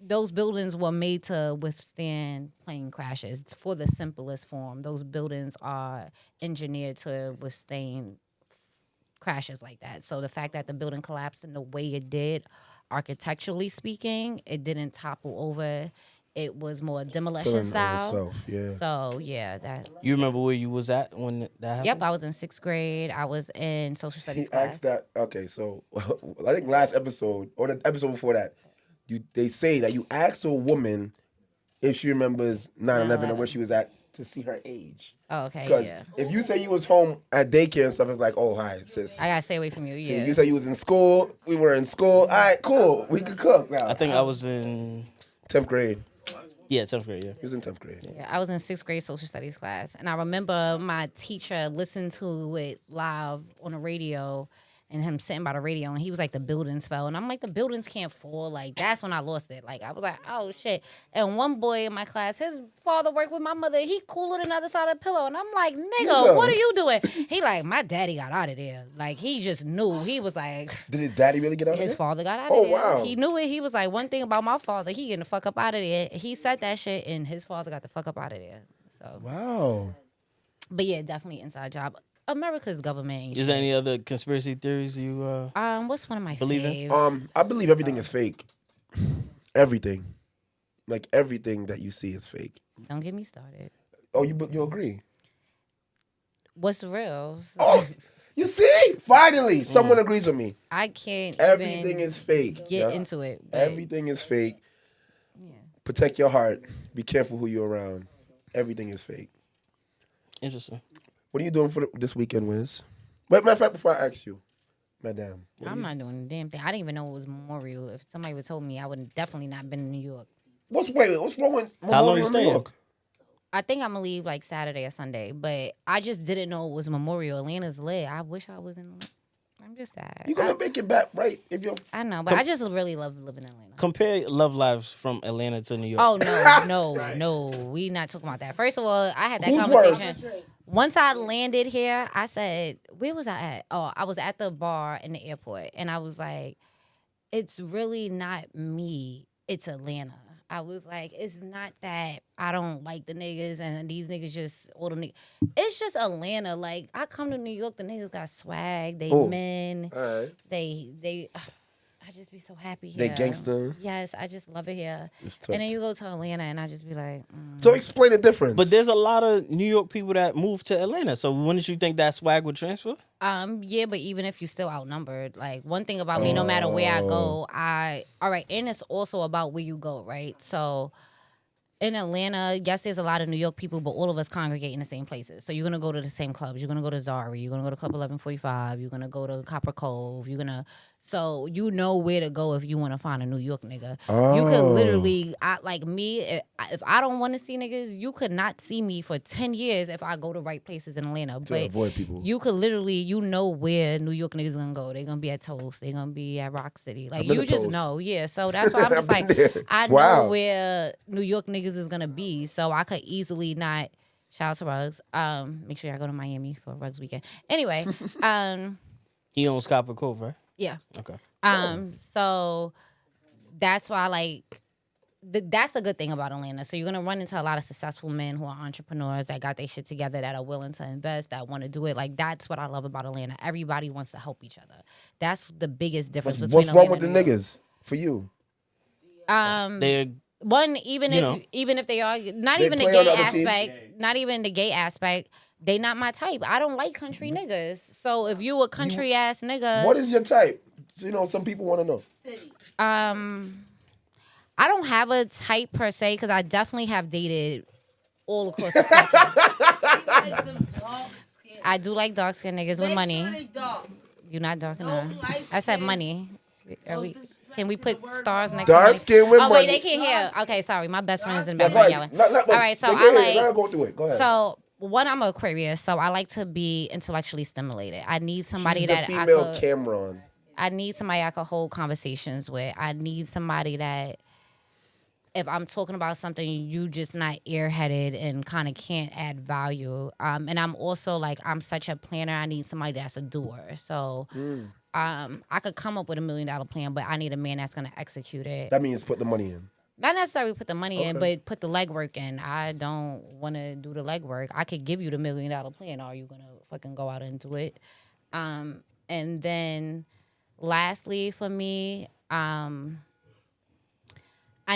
S4: those buildings were made to withstand plane crashes. For the simplest form, those buildings are engineered to withstand crashes like that. So the fact that the building collapsed in the way it did, architecturally speaking, it didn't topple over. It was more demolition
S3: Feeling
S4: style.
S3: itself, yeah.
S4: So yeah, that.
S1: You remember where you was at when that happened?
S4: Yep, I was in 6th grade. I was in social studies
S3: He
S4: class.
S3: asked that. Okay, so I think last episode or the episode before that, they say that you ask a woman if she remembers 9/11 and where she was at to see her age.
S4: Oh, okay,
S3: Because
S4: yeah.
S3: if you say you was home at daycare and stuff, it's like, oh hi, sis.
S4: I gotta stay away from you.
S3: See,
S4: Yeah.
S3: you say you was in school. We were in school. All right, cool. We could cook now.
S1: I think I was in
S3: 10th grade.
S1: 10th grade. Yeah.
S3: He was in 10th grade.
S4: Yeah, I was in 6th grade social studies class, and I remember my teacher listened to it live on the radio, and him sitting by the radio, and he was like, "The buildings fell," and I'm like, "The buildings can't fall." Like that's when I lost it. Like I was like, "Oh shit!" And one boy in my class, his father worked with my mother. He cooler than the other side of the pillow, and I'm like, "Nigga, what are you doing?" He like, "My daddy got out of there." Like he just knew. He was like.
S3: Did his daddy really get out of
S4: His
S3: there?
S4: father got out
S3: Oh,
S4: of there.
S3: wow.
S4: He knew it. He was like, one thing about my father, he getting the fuck up out of there. He said that shit, and his father got the fuck up out of there. So,
S3: Wow.
S4: but yeah, definitely inside job. America's government ain't
S1: Is there
S4: shit.
S1: any other conspiracy theories you
S4: What's one of my
S1: Believe in?
S4: faves?
S3: I believe everything is fake. Everything. Like everything that you see is fake.
S4: Don't get me started.
S3: Oh, you agree?
S4: What's real?
S3: Oh, you see? Finally, someone agrees with me.
S4: I can't
S3: Everything
S4: even
S3: is fake.
S4: get
S3: yeah?
S4: into it. But
S3: Everything is fake. Protect your heart. Be careful who you're around. everything is fake.
S1: Interesting.
S3: What are you doing for this weekend, Wiz? But matter of fact, before I ask you, madam.
S4: I'm not doing a damn thing. I didn't even know it was Memorial. If somebody would told me, I would definitely not been in New York.
S3: What's wrong with
S1: How long you
S3: Memorial in New
S1: staying?
S3: York?
S4: I think I'm gonna leave like Saturday or Sunday, but I just didn't know it was Memorial. Atlanta's lit. I wish I was in. I'm just sad.
S3: You're gonna make it back, right? If you're
S4: I know, but I just really love living in Atlanta.
S1: Compare love lives from Atlanta to New York.
S4: Oh no, we not talking about that. First of all, I had that
S3: Who's
S4: conversation. Once I landed here, I said, where was I at? Oh, I was at the bar in the airport, and I was like, it's really not me. It's Atlanta. I was like, it's not that I don't like the niggas and these niggas just all the niggas. It's just Atlanta. Like, I come to New York, the niggas got swag. They men.
S3: all right.
S4: They. I just be so happy here.
S3: They gangster.
S4: Yes, I just love it here.
S3: It's tough.
S4: And then you go to Atlanta, and I just be like,
S3: So explain the difference.
S1: But there's a lot of New York people that move to Atlanta. So wouldn't you think that swag would transfer?
S4: yeah, but even if you're still outnumbered, like one thing about me, no matter where I go, all right, and it's also about where you go, right? So in Atlanta, yes, there's a lot of New York people, but all of us congregate in the same places. So you're gonna go to the same clubs. You're gonna go to Zari. You're gonna go to Club 1145. You're gonna go to Copper Cove. So you know where to go if you want to find a New York nigga. You could literally, like me, if I don't want to see niggas, you could not see me for 10 years if I go to right places in Atlanta.
S3: to avoid people.
S4: You could literally, you know where New York niggas gonna go. They're gonna be at Toast. They're gonna be at Rock City. Like,
S3: been
S4: you
S3: to
S4: just
S3: Toast.
S4: know. Yeah, so that's why I'm just
S3: I've
S4: like,
S3: been there.
S4: I
S3: Wow.
S4: know where New York niggas is gonna be. So I could easily not, shout out to Ruggs. Make sure y'all go to Miami for Ruggs weekend. Anyway,
S1: He owns Copper Cove, right?
S4: yeah.
S1: Okay.
S4: So that's why, like, that's the good thing about Atlanta. So you're gonna run into a lot of successful men who are entrepreneurs that got their shit together, that are willing to invest, that want to do it. Like, that's what I love about Atlanta. Everybody wants to help each other. That's the biggest difference between
S3: What's
S4: Atlanta
S3: wrong with the
S4: and New York.
S3: niggas for you?
S1: They're
S4: One, even
S1: You
S4: if
S1: know.
S4: even if they are not
S3: They
S4: even the
S3: play on
S4: gay
S3: the other team.
S4: aspect, not even the gay aspect, they not my type. I don't like country niggas. So if you a country ass nigga,
S3: What is your type? You know, some people want to know.
S4: I don't have a type per se because I definitely have dated all across the spectrum. I do like dark skinned niggas with money. You're not dark enough. I said money. Can we put stars next to
S3: Dark
S4: money?
S3: skin with
S4: Oh
S3: money.
S4: wait, they can't hear. Okay, sorry. My best friend is in the
S3: Yeah,
S4: background
S3: go ahead.
S4: yelling. All right, so I
S3: Let her
S4: like.
S3: go through it. Go ahead.
S4: So one, I'm an Aquarius, so I like to be intellectually stimulated. I need somebody
S3: She's the
S4: that I
S3: female
S4: could.
S3: Cameron.
S4: I need somebody I could hold conversations with. I need somebody that, if I'm talking about something, you just not airheaded and kind of can't add value. And I'm also like, I'm such a planner. I need somebody that's a doer. So I could come up with $1 million plan, but I need a man that's gonna execute it.
S3: That means put the money in.
S4: Not necessarily put the money in, but put the legwork in. I don't want to do the legwork. I could give you the $1 million plan. Are you gonna fucking go out and do it? And then, lastly, for me, I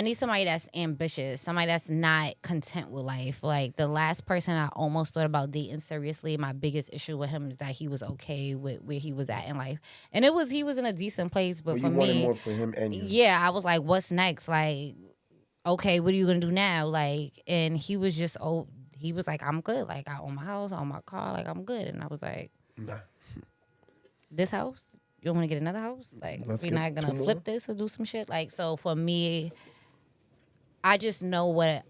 S4: need somebody that's ambitious, somebody that's not content with life. Like, the last person I almost thought about dating seriously, my biggest issue with him is that he was okay with where he was at in life, and he was in a decent place. But
S3: But
S4: for
S3: you wanted
S4: me,
S3: more for him and you.
S4: yeah, I was like, what's next? Like, okay, what are you gonna do now? Like, and he was just, he was like, I'm good. Like, I own my house, I own my car. Like, I'm good. And I was like,
S3: Nah.
S4: this house? You don't want to get another house? Like,
S3: Let's
S4: we're
S3: get
S4: not gonna
S3: two more?
S4: flip this or do some shit? Like, so for me, I just know what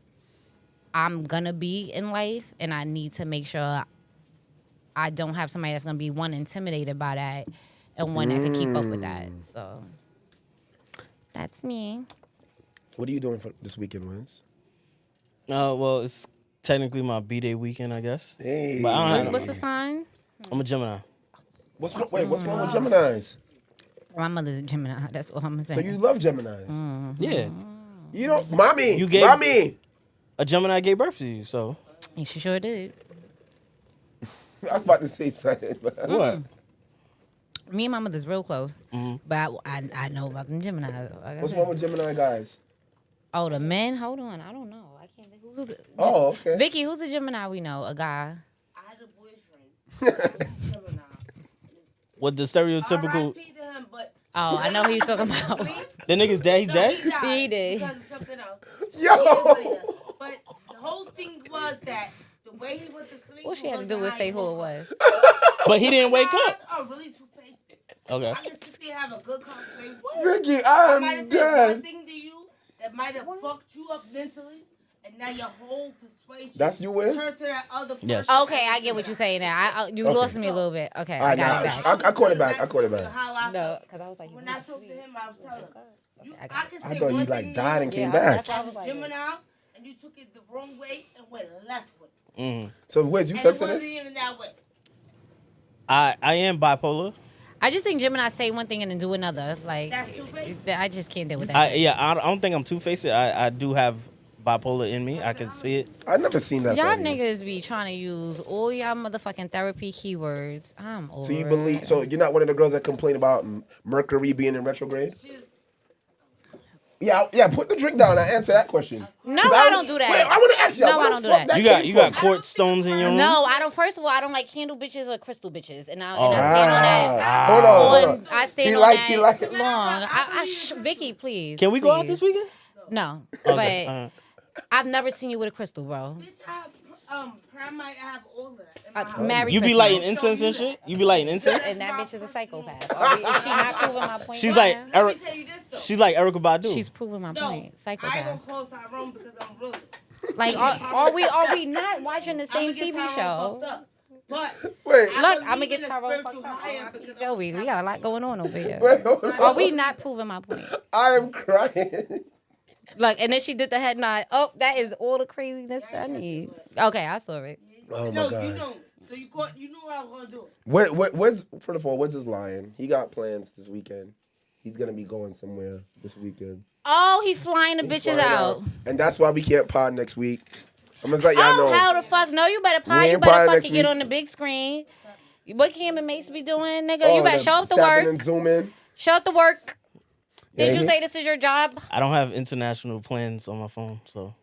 S4: I'm gonna be in life, and I need to make sure I don't have somebody that's gonna be, one, intimidated by that, and one that can keep up with that. So that's me.
S3: What are you doing for this weekend, Wiz?
S1: well, it's technically my B-Day weekend, I guess.
S3: Hey.
S1: But I don't
S4: What's the sign?
S1: I'm a Gemini.
S3: What's wrong with Geminis?
S4: My mother's a Gemini. That's all I'm saying.
S3: So you love Geminis?
S1: Yeah.
S3: You don't, mommy.
S1: You gave-
S3: mommy.
S1: A Gemini gave birth to you, so.
S4: She sure did.
S3: I was about to say something. But
S1: What?
S4: Me and my mother's real close, but I know about them Gemini. Like I
S3: What's
S4: said.
S3: wrong with Gemini guys?
S4: Oh, the men? Hold on, I don't know. I can't think. Who's
S3: Oh, okay.
S4: Vicky? Who's a Gemini? We know a guy.
S5: I had a boyfriend. Gemini.
S1: What the stereotypical.
S5: R.I.P. to him, but
S4: Oh, I know who you're talking about.
S1: The nigga's dead, he's dead?
S5: he died
S4: He did.
S5: because of something else.
S3: Yo.
S5: Years later. But the whole thing thing was that the way he went to sleep.
S4: All she had to do was say who it was.
S1: But he didn't wake up.
S5: I'm really two-faced.
S1: Okay.
S5: I can sit there and have a good conversation.
S3: Ricky,
S5: I might
S3: I'm
S5: have said one
S3: dead.
S5: thing to you that might have fucked you up mentally, and now your whole persuasion.
S3: That's you, Wiz?
S5: Turn to that other person.
S1: Yes.
S4: Okay, I get what you're saying now. You
S3: Okay.
S4: lost me a little bit. Okay,
S3: All
S4: I
S3: right,
S4: got
S3: now,
S4: it back.
S3: I caught it back. I caught it back.
S5: How I
S4: No,
S5: felt.
S4: because I was like,
S5: When I talked to him, I was telling him. You,
S4: I
S5: I,
S4: got
S5: can
S3: I
S5: say
S3: thought
S5: one
S3: you
S5: thing
S3: like died and
S5: to
S3: came
S4: Yeah,
S3: back.
S4: that's why I was like,
S5: Gemini, and you took it the wrong way and went left with it.
S1: Mm.
S3: So, Wiz, you
S5: And it wasn't
S3: sensitive?
S5: even that way.
S1: I am bipolar.
S4: I just think Gemini say one thing and then do another. Like,
S5: That's two-faced.
S4: I just can't deal with that. shit.
S1: Yeah, I don't think I'm two-faced. I do have bipolar in me. I can see it.
S3: I never seen that.
S4: Y'all
S3: side of you.
S4: niggas be trying to use all y'all motherfucking therapy keywords. I'm over.
S3: So you believe? So you're not one of the girls that complain about Mercury being in retrograde?
S5: She's
S3: Yeah. Put the drink down and answer that question.
S4: No,
S3: 'Cause
S4: I don't do that.
S3: Wait, I want to ask you.
S4: No, I don't do that.
S1: You got quartz stones in your room.
S4: No, I don't. First of all, I don't like candle bitches or crystal bitches, and I
S1: Oh.
S4: stand on that.
S3: Hold on.
S4: I stand
S3: He
S4: on
S3: like-
S4: that
S3: he like-
S4: long. Vicky, please.
S1: Can we go out
S4: please.
S1: this weekend?
S4: No,
S1: Okay.
S4: but I've never seen you with a crystal, bro.
S5: bitch. I have Primite. I have all of that. In my house.
S4: Merry
S1: You be
S4: Christmas.
S1: lighting incense and shit. You be lighting incense.
S4: And that bitch is a psychopath. Is she not proving my point?
S1: She's
S4: right
S1: like
S4: now?
S5: Let
S1: Eric.
S5: me tell you this though.
S1: She's like Erica Badu.
S4: She's proving my
S5: No,
S4: point.
S5: I ain't
S4: Psychopath.
S5: gonna call Tyrone because I'm realist.
S4: Like, are we not watching the same
S5: I'ma get
S4: TV
S5: Tyrone
S4: show?
S5: fucked up. But
S3: Wait.
S5: I
S4: Look, I'm
S5: believe
S4: gonna get
S5: in a
S4: Tyrone
S5: spiritual
S4: fucked up.
S5: higher because
S4: Joey, we got a lot going on over here.
S3: Wait, hold
S4: Are
S3: on.
S4: we not proving my point?
S3: I am crying.
S4: Look, and then she did the head nod. Oh, that is all the craziness I need. Okay, I saw it.
S3: Oh my
S5: no, you
S3: god.
S5: don't. So you knew I was gonna do it.
S3: Where's first of all, where's his lying? He got plans this weekend. He's gonna be going somewhere this weekend.
S4: Oh, he flying the bitches
S3: Flying
S4: out.
S3: And that's why we can't pod next week. I'm just let y'all
S4: Oh,
S3: know.
S4: hell the fuck no! You better
S3: We
S4: pie. You
S3: ain't
S4: better
S3: pie next
S4: fucking get
S3: week.
S4: on the big screen. What Cam and Mace be doing, nigga?
S3: Oh,
S4: You better
S3: the
S4: show up to
S3: tapping
S4: work.
S3: and zoom in.
S4: Show up to work.
S3: Yeah,
S4: Did you
S3: he-
S4: say this is your job?
S1: I don't have international plans on my phone, so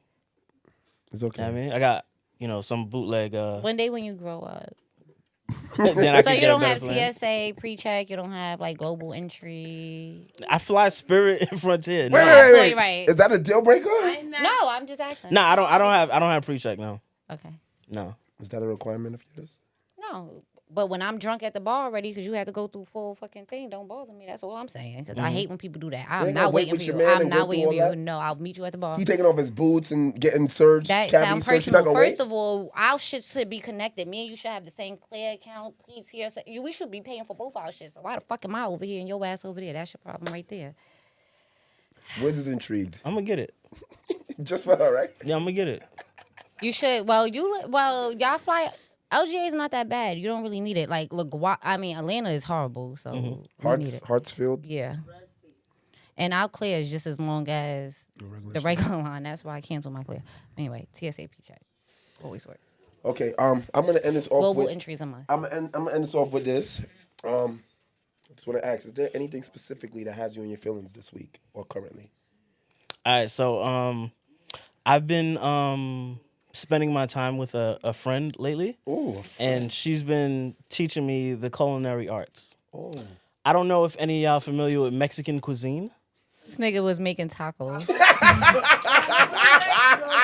S3: It's okay.
S1: you know what I mean, I got some bootleg.
S4: One day when you grow up.
S1: Then I
S4: So
S1: can
S4: you
S1: get a
S4: don't
S1: better
S4: have
S1: plan.
S4: TSA pre-check. You don't have like global entry.
S1: I fly Spirit and Frontier.
S3: Wait,
S1: Nah,
S4: absolutely right.
S3: Is that a deal breaker?
S5: I'm not.
S4: No, I'm just asking.
S1: nah, I don't have pre-check. No,
S4: Okay.
S1: no.
S3: Is that a requirement of yours?
S4: No, but when I'm drunk at the bar already, because you had to go through full fucking thing, don't bother me. That's all I'm saying. Because I hate when people do that. I'm
S3: ain't gonna
S4: not
S3: wait
S4: waiting
S3: with
S4: for
S3: your
S4: you.
S3: man
S4: I'm
S3: and go
S4: not
S3: through
S4: waiting for
S3: all
S4: you.
S3: that?
S4: No, I'll meet you at the bar.
S3: He taking off his boots and getting surged.
S4: That
S3: cavity
S4: sounds
S3: searched. She not
S4: personal.
S3: gonna
S4: First
S3: wait?
S4: of all, our shit should be connected. Me and you should have the same clear account. Please here. We should be paying for both our shit. So why the fuck am I over here and your ass over there? That's your problem right there.
S3: Wiz is intrigued.
S1: I'm gonna get it.
S3: Just for her, right?
S1: Yeah, I'm gonna get it.
S4: You should. Well, y'all fly. LGA is not that bad. You don't really need it. Like, look, Atlanta is horrible. So you need it.
S3: Hartsfield.
S4: Yeah. And our clear is just as long as the regular line. That's why I canceled my clear. Anyway, TSA check always works.
S3: Okay. I'm gonna end this off
S4: Global
S3: with.
S4: entries a month.
S3: I'm gonna end this off with this. I just want to ask: is there anything specifically that has you in your feelings this week or currently?
S1: All right, so I've been spending my time with a friend lately,
S3: Ooh.
S1: and she's been teaching me the culinary arts.
S3: Oh.
S1: I don't know if any of y'all familiar with Mexican cuisine.
S4: This nigga was making tacos.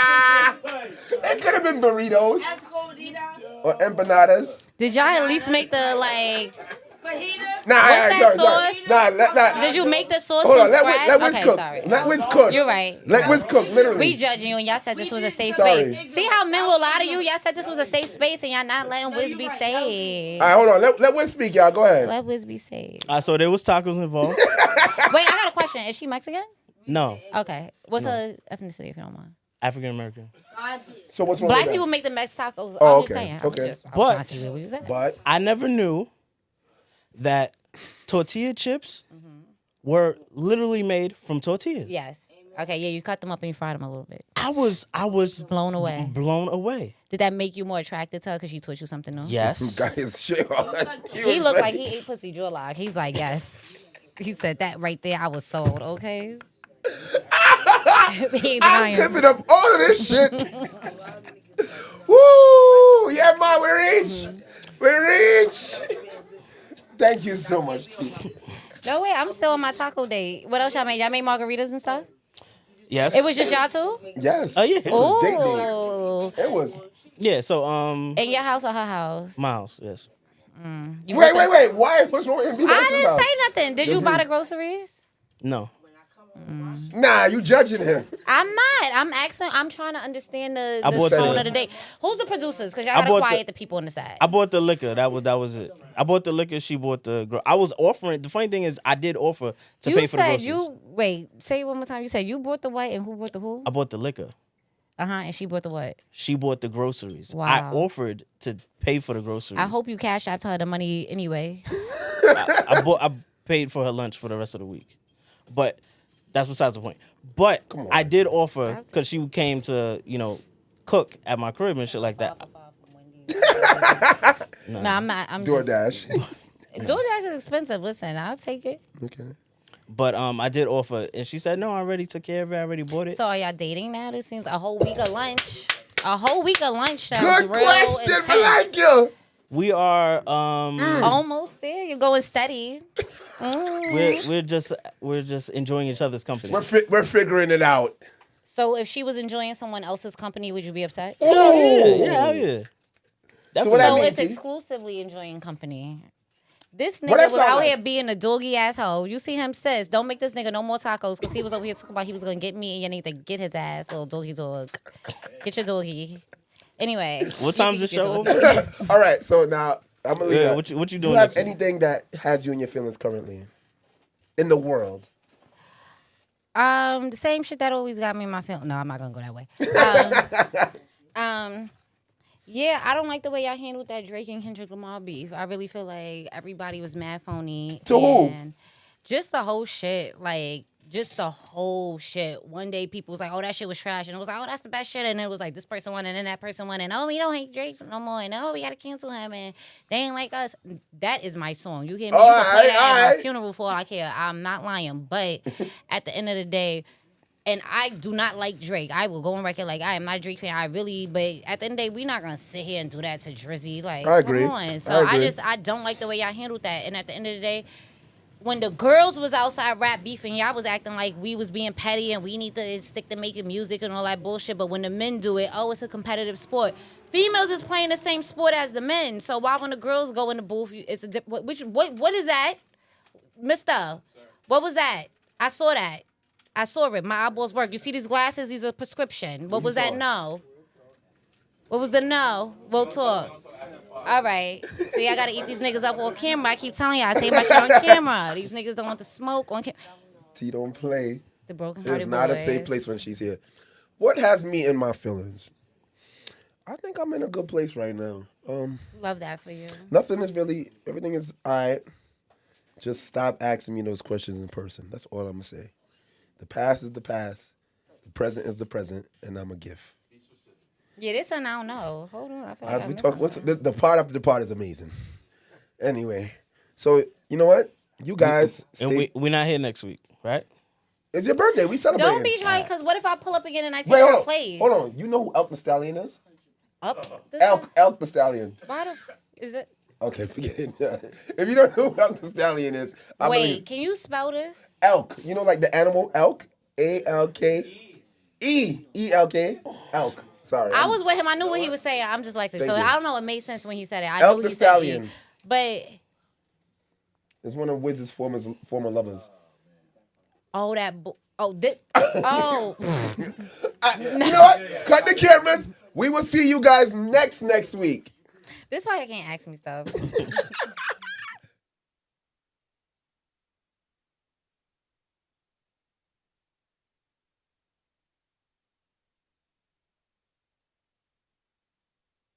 S3: It could have been burritos
S5: Let's go, Dita.
S3: or empanadas.
S4: Did y'all at least make the like?
S5: Fajita.
S3: Nah,
S4: What's that
S3: sorry.
S4: sauce?
S3: Nah.
S4: Did you make the sauce
S3: Hold
S4: from
S3: on, let
S4: scratch?
S3: Wiz
S4: Okay,
S3: cook.
S4: sorry.
S3: Let Wiz cook.
S4: You're right.
S3: Let Wiz cook, literally.
S4: We judging you, and y'all said this was a safe
S3: Sorry.
S4: space. See how men will lie to you? Y'all said this was a safe space, and y'all not letting Wiz be safe.
S3: All right, hold on. Let Wiz speak, y'all. Go ahead.
S4: Let Wiz be safe.
S1: So there was tacos involved.
S4: Wait, I got a question. Is she Mexican?
S1: No,
S4: Okay. What's her ethnicity, if you don't mind?
S1: African American.
S3: So what's wrong
S4: Black
S3: with
S4: people
S3: that?
S4: make the Mex tacos.
S3: Oh,
S4: I'm just
S3: okay,
S4: saying.
S3: okay.
S4: I was
S1: But-
S4: trying to see what you said.
S3: But
S1: I never knew that tortilla chips were literally made from tortillas.
S4: Yes. Okay, yeah, you cut them up and you fried them a little bit.
S1: I was
S4: Blown away.
S1: blown away.
S4: Did that make you more attracted to her because she taught you something new?
S1: Yes.
S3: got his shit on.
S4: He looked like he ate pussy drill lock. He's like, yes. He said that right there. I was sold, okay? He ain't
S3: I'm
S4: lying.
S3: clipping up all of this shit. Woo! Yeah, man, we're rich. We're rich. Thank you so much.
S4: No, wait, I'm still on my taco date. What else y'all made? Y'all made margaritas and stuff?
S1: Yes.
S4: It was just y'all two?
S3: Yes.
S1: Oh, yeah.
S3: It was date date.
S4: Oh, cool.
S3: It was.
S1: Yeah. So
S4: In your house or her house?
S1: my house. Yes.
S4: You
S3: Wait.
S4: bought the-
S3: Why? What's wrong with him being at
S4: I
S3: his
S4: didn't
S3: house?
S4: say nothing. Did you buy the groceries?
S1: No.
S3: Nah, you judging him.
S4: I'm not. I'm asking. I'm trying to understand the
S1: I bought
S4: tone
S1: the-
S4: of the day. Who's the producers? Because y'all
S1: I
S4: gotta
S1: bought
S4: quiet the people on the side.
S1: I bought the liquor. That was it. I bought the liquor. She bought the. I was offering. The funny thing is, I did offer to
S4: You
S1: pay for the
S4: said
S1: groceries.
S4: you wait. Say it one more time. You said you bought the white and who bought the who?
S1: I bought the liquor.
S4: And she bought the what?
S1: She bought the groceries.
S4: Wow.
S1: I offered to pay for the groceries.
S4: I hope you cash out her the money anyway.
S1: I paid for her lunch for the rest of the week, but that's besides the point. But
S3: on.
S1: I did offer because she came to cook at my crib and shit like that.
S4: No, I'm not. I'm
S3: DoorDash.
S4: DoorDash is expensive. Listen, I'll take it.
S3: Okay.
S1: But I did offer, and she said no. I already took care of it. I already bought it.
S4: So are y'all dating now? This seems a whole week of lunch. A whole week of lunch sounds
S3: Good
S4: real
S3: question.
S4: intense.
S3: I like you.
S1: We are
S4: Almost there. You're going steady.
S1: we're just enjoying each other's company.
S3: We're figuring it out.
S4: So if she was enjoying someone else's company, would you be upset?
S1: Yeah, hell yeah.
S3: So what that
S4: So
S3: mean,
S4: it's
S3: T?
S4: exclusively enjoying company. This
S3: What
S4: nigga
S3: that
S4: was
S3: sound
S4: out
S3: like?
S4: here being a doggy asshole. You see him, sis. Don't make this nigga no more tacos because he was over here talking about he was going to get me and you need to get his ass, little doggy dog. Get your doggy. Anyway.
S1: What time's the
S4: you
S1: show
S4: get your
S1: over?
S4: doggy.
S3: All right, so now I'm gonna leave
S1: Yeah,
S3: that.
S1: what you
S3: Do
S1: doing
S3: you have
S1: next week?
S3: anything that has you in your feelings currently in the world?
S4: The same shit that always got me in my film. No, I'm not gonna go that way. Yeah, I don't like the way y'all handled that Drake and Kendrick Lamar beef. I really feel like everybody was mad phony.
S3: To who?
S4: And just the whole shit, like just the whole shit. One day people was like, "Oh, that shit was trash," and it was like, "Oh, that's the best shit," and it was like this person won, and then that person won, and oh, we don't hate Drake no more, and oh, we gotta cancel him, and they ain't like us. That is my song. You hear me? You can play that at my funeral for all I care. I'm not lying, but at the end of the day. And I do not like Drake. I will go on record like I am not a Drake fan. I really, but at the end of the day, we're not gonna sit here and do that to Drizzy. Like,
S3: I agree.
S4: come on. So
S3: I agree.
S4: I don't like the way y'all handled that. And at the end of the day, when the girls was outside rap beefing, y'all was acting like we was being petty and we need to stick to making music and all that bullshit. But when the men do it, oh, it's a competitive sport. Females is playing the same sport as the men. So why when the girls go in the booth, it's a what is that, Mister? What was that? I saw that. I saw it. My eyeballs work. You see these glasses? These are prescription. What was that? No. What was the no? We'll talk. All right. See, I got to eat these niggas up on camera. I keep telling y'all. I say my shit on camera. These niggas don't want the smoke on camera.
S3: T don't play.
S4: The broken
S3: It's
S4: hearted
S3: not
S4: boys.
S3: a safe place when she's here. What has me in my feelings? I think I'm in a good place right now.
S4: Love that for you.
S3: Nothing is really, everything is all right. Just stop asking me those questions in person. That's all I'm going to say. The past is the past. The present is the present. And I'm a gift.
S4: Yeah, this one I don't know. Hold on. I feel like
S3: As
S4: I
S3: we
S4: missed
S3: talk,
S4: something.
S3: the part after the part is amazing. Anyway, so you know what? You guys,
S1: And we're not here next week, right?
S3: it's your birthday. We celebrate.
S4: Don't be trying, because what if I pull up again and I take
S3: Wait,
S4: your
S3: hold on.
S4: place?
S3: Hold on. You know who Elk the Stallion is?
S4: Up? This one?
S3: Elk the Stallion.
S4: Why the is it?
S3: Okay, forget it. If you don't know who Elk the Stallion is, I
S4: Wait,
S3: believe
S4: can you spell this?
S3: elk. You know, like the animal elk. A-L-K. E-E-L-K. Elk. Sorry.
S4: I was with him. I knew what he was saying. I'm dyslexic.
S3: Thank
S4: So
S3: you.
S4: I don't know. It made sense when he said it. I
S3: Elk
S4: knew
S3: the
S4: he said E.
S3: Stallion.
S4: But,
S3: It's one of Wiz's former lovers.
S4: oh, oh.
S3: You know what? Cut the cameras. We will see you guys next week.
S4: This is why I can't ask me stuff.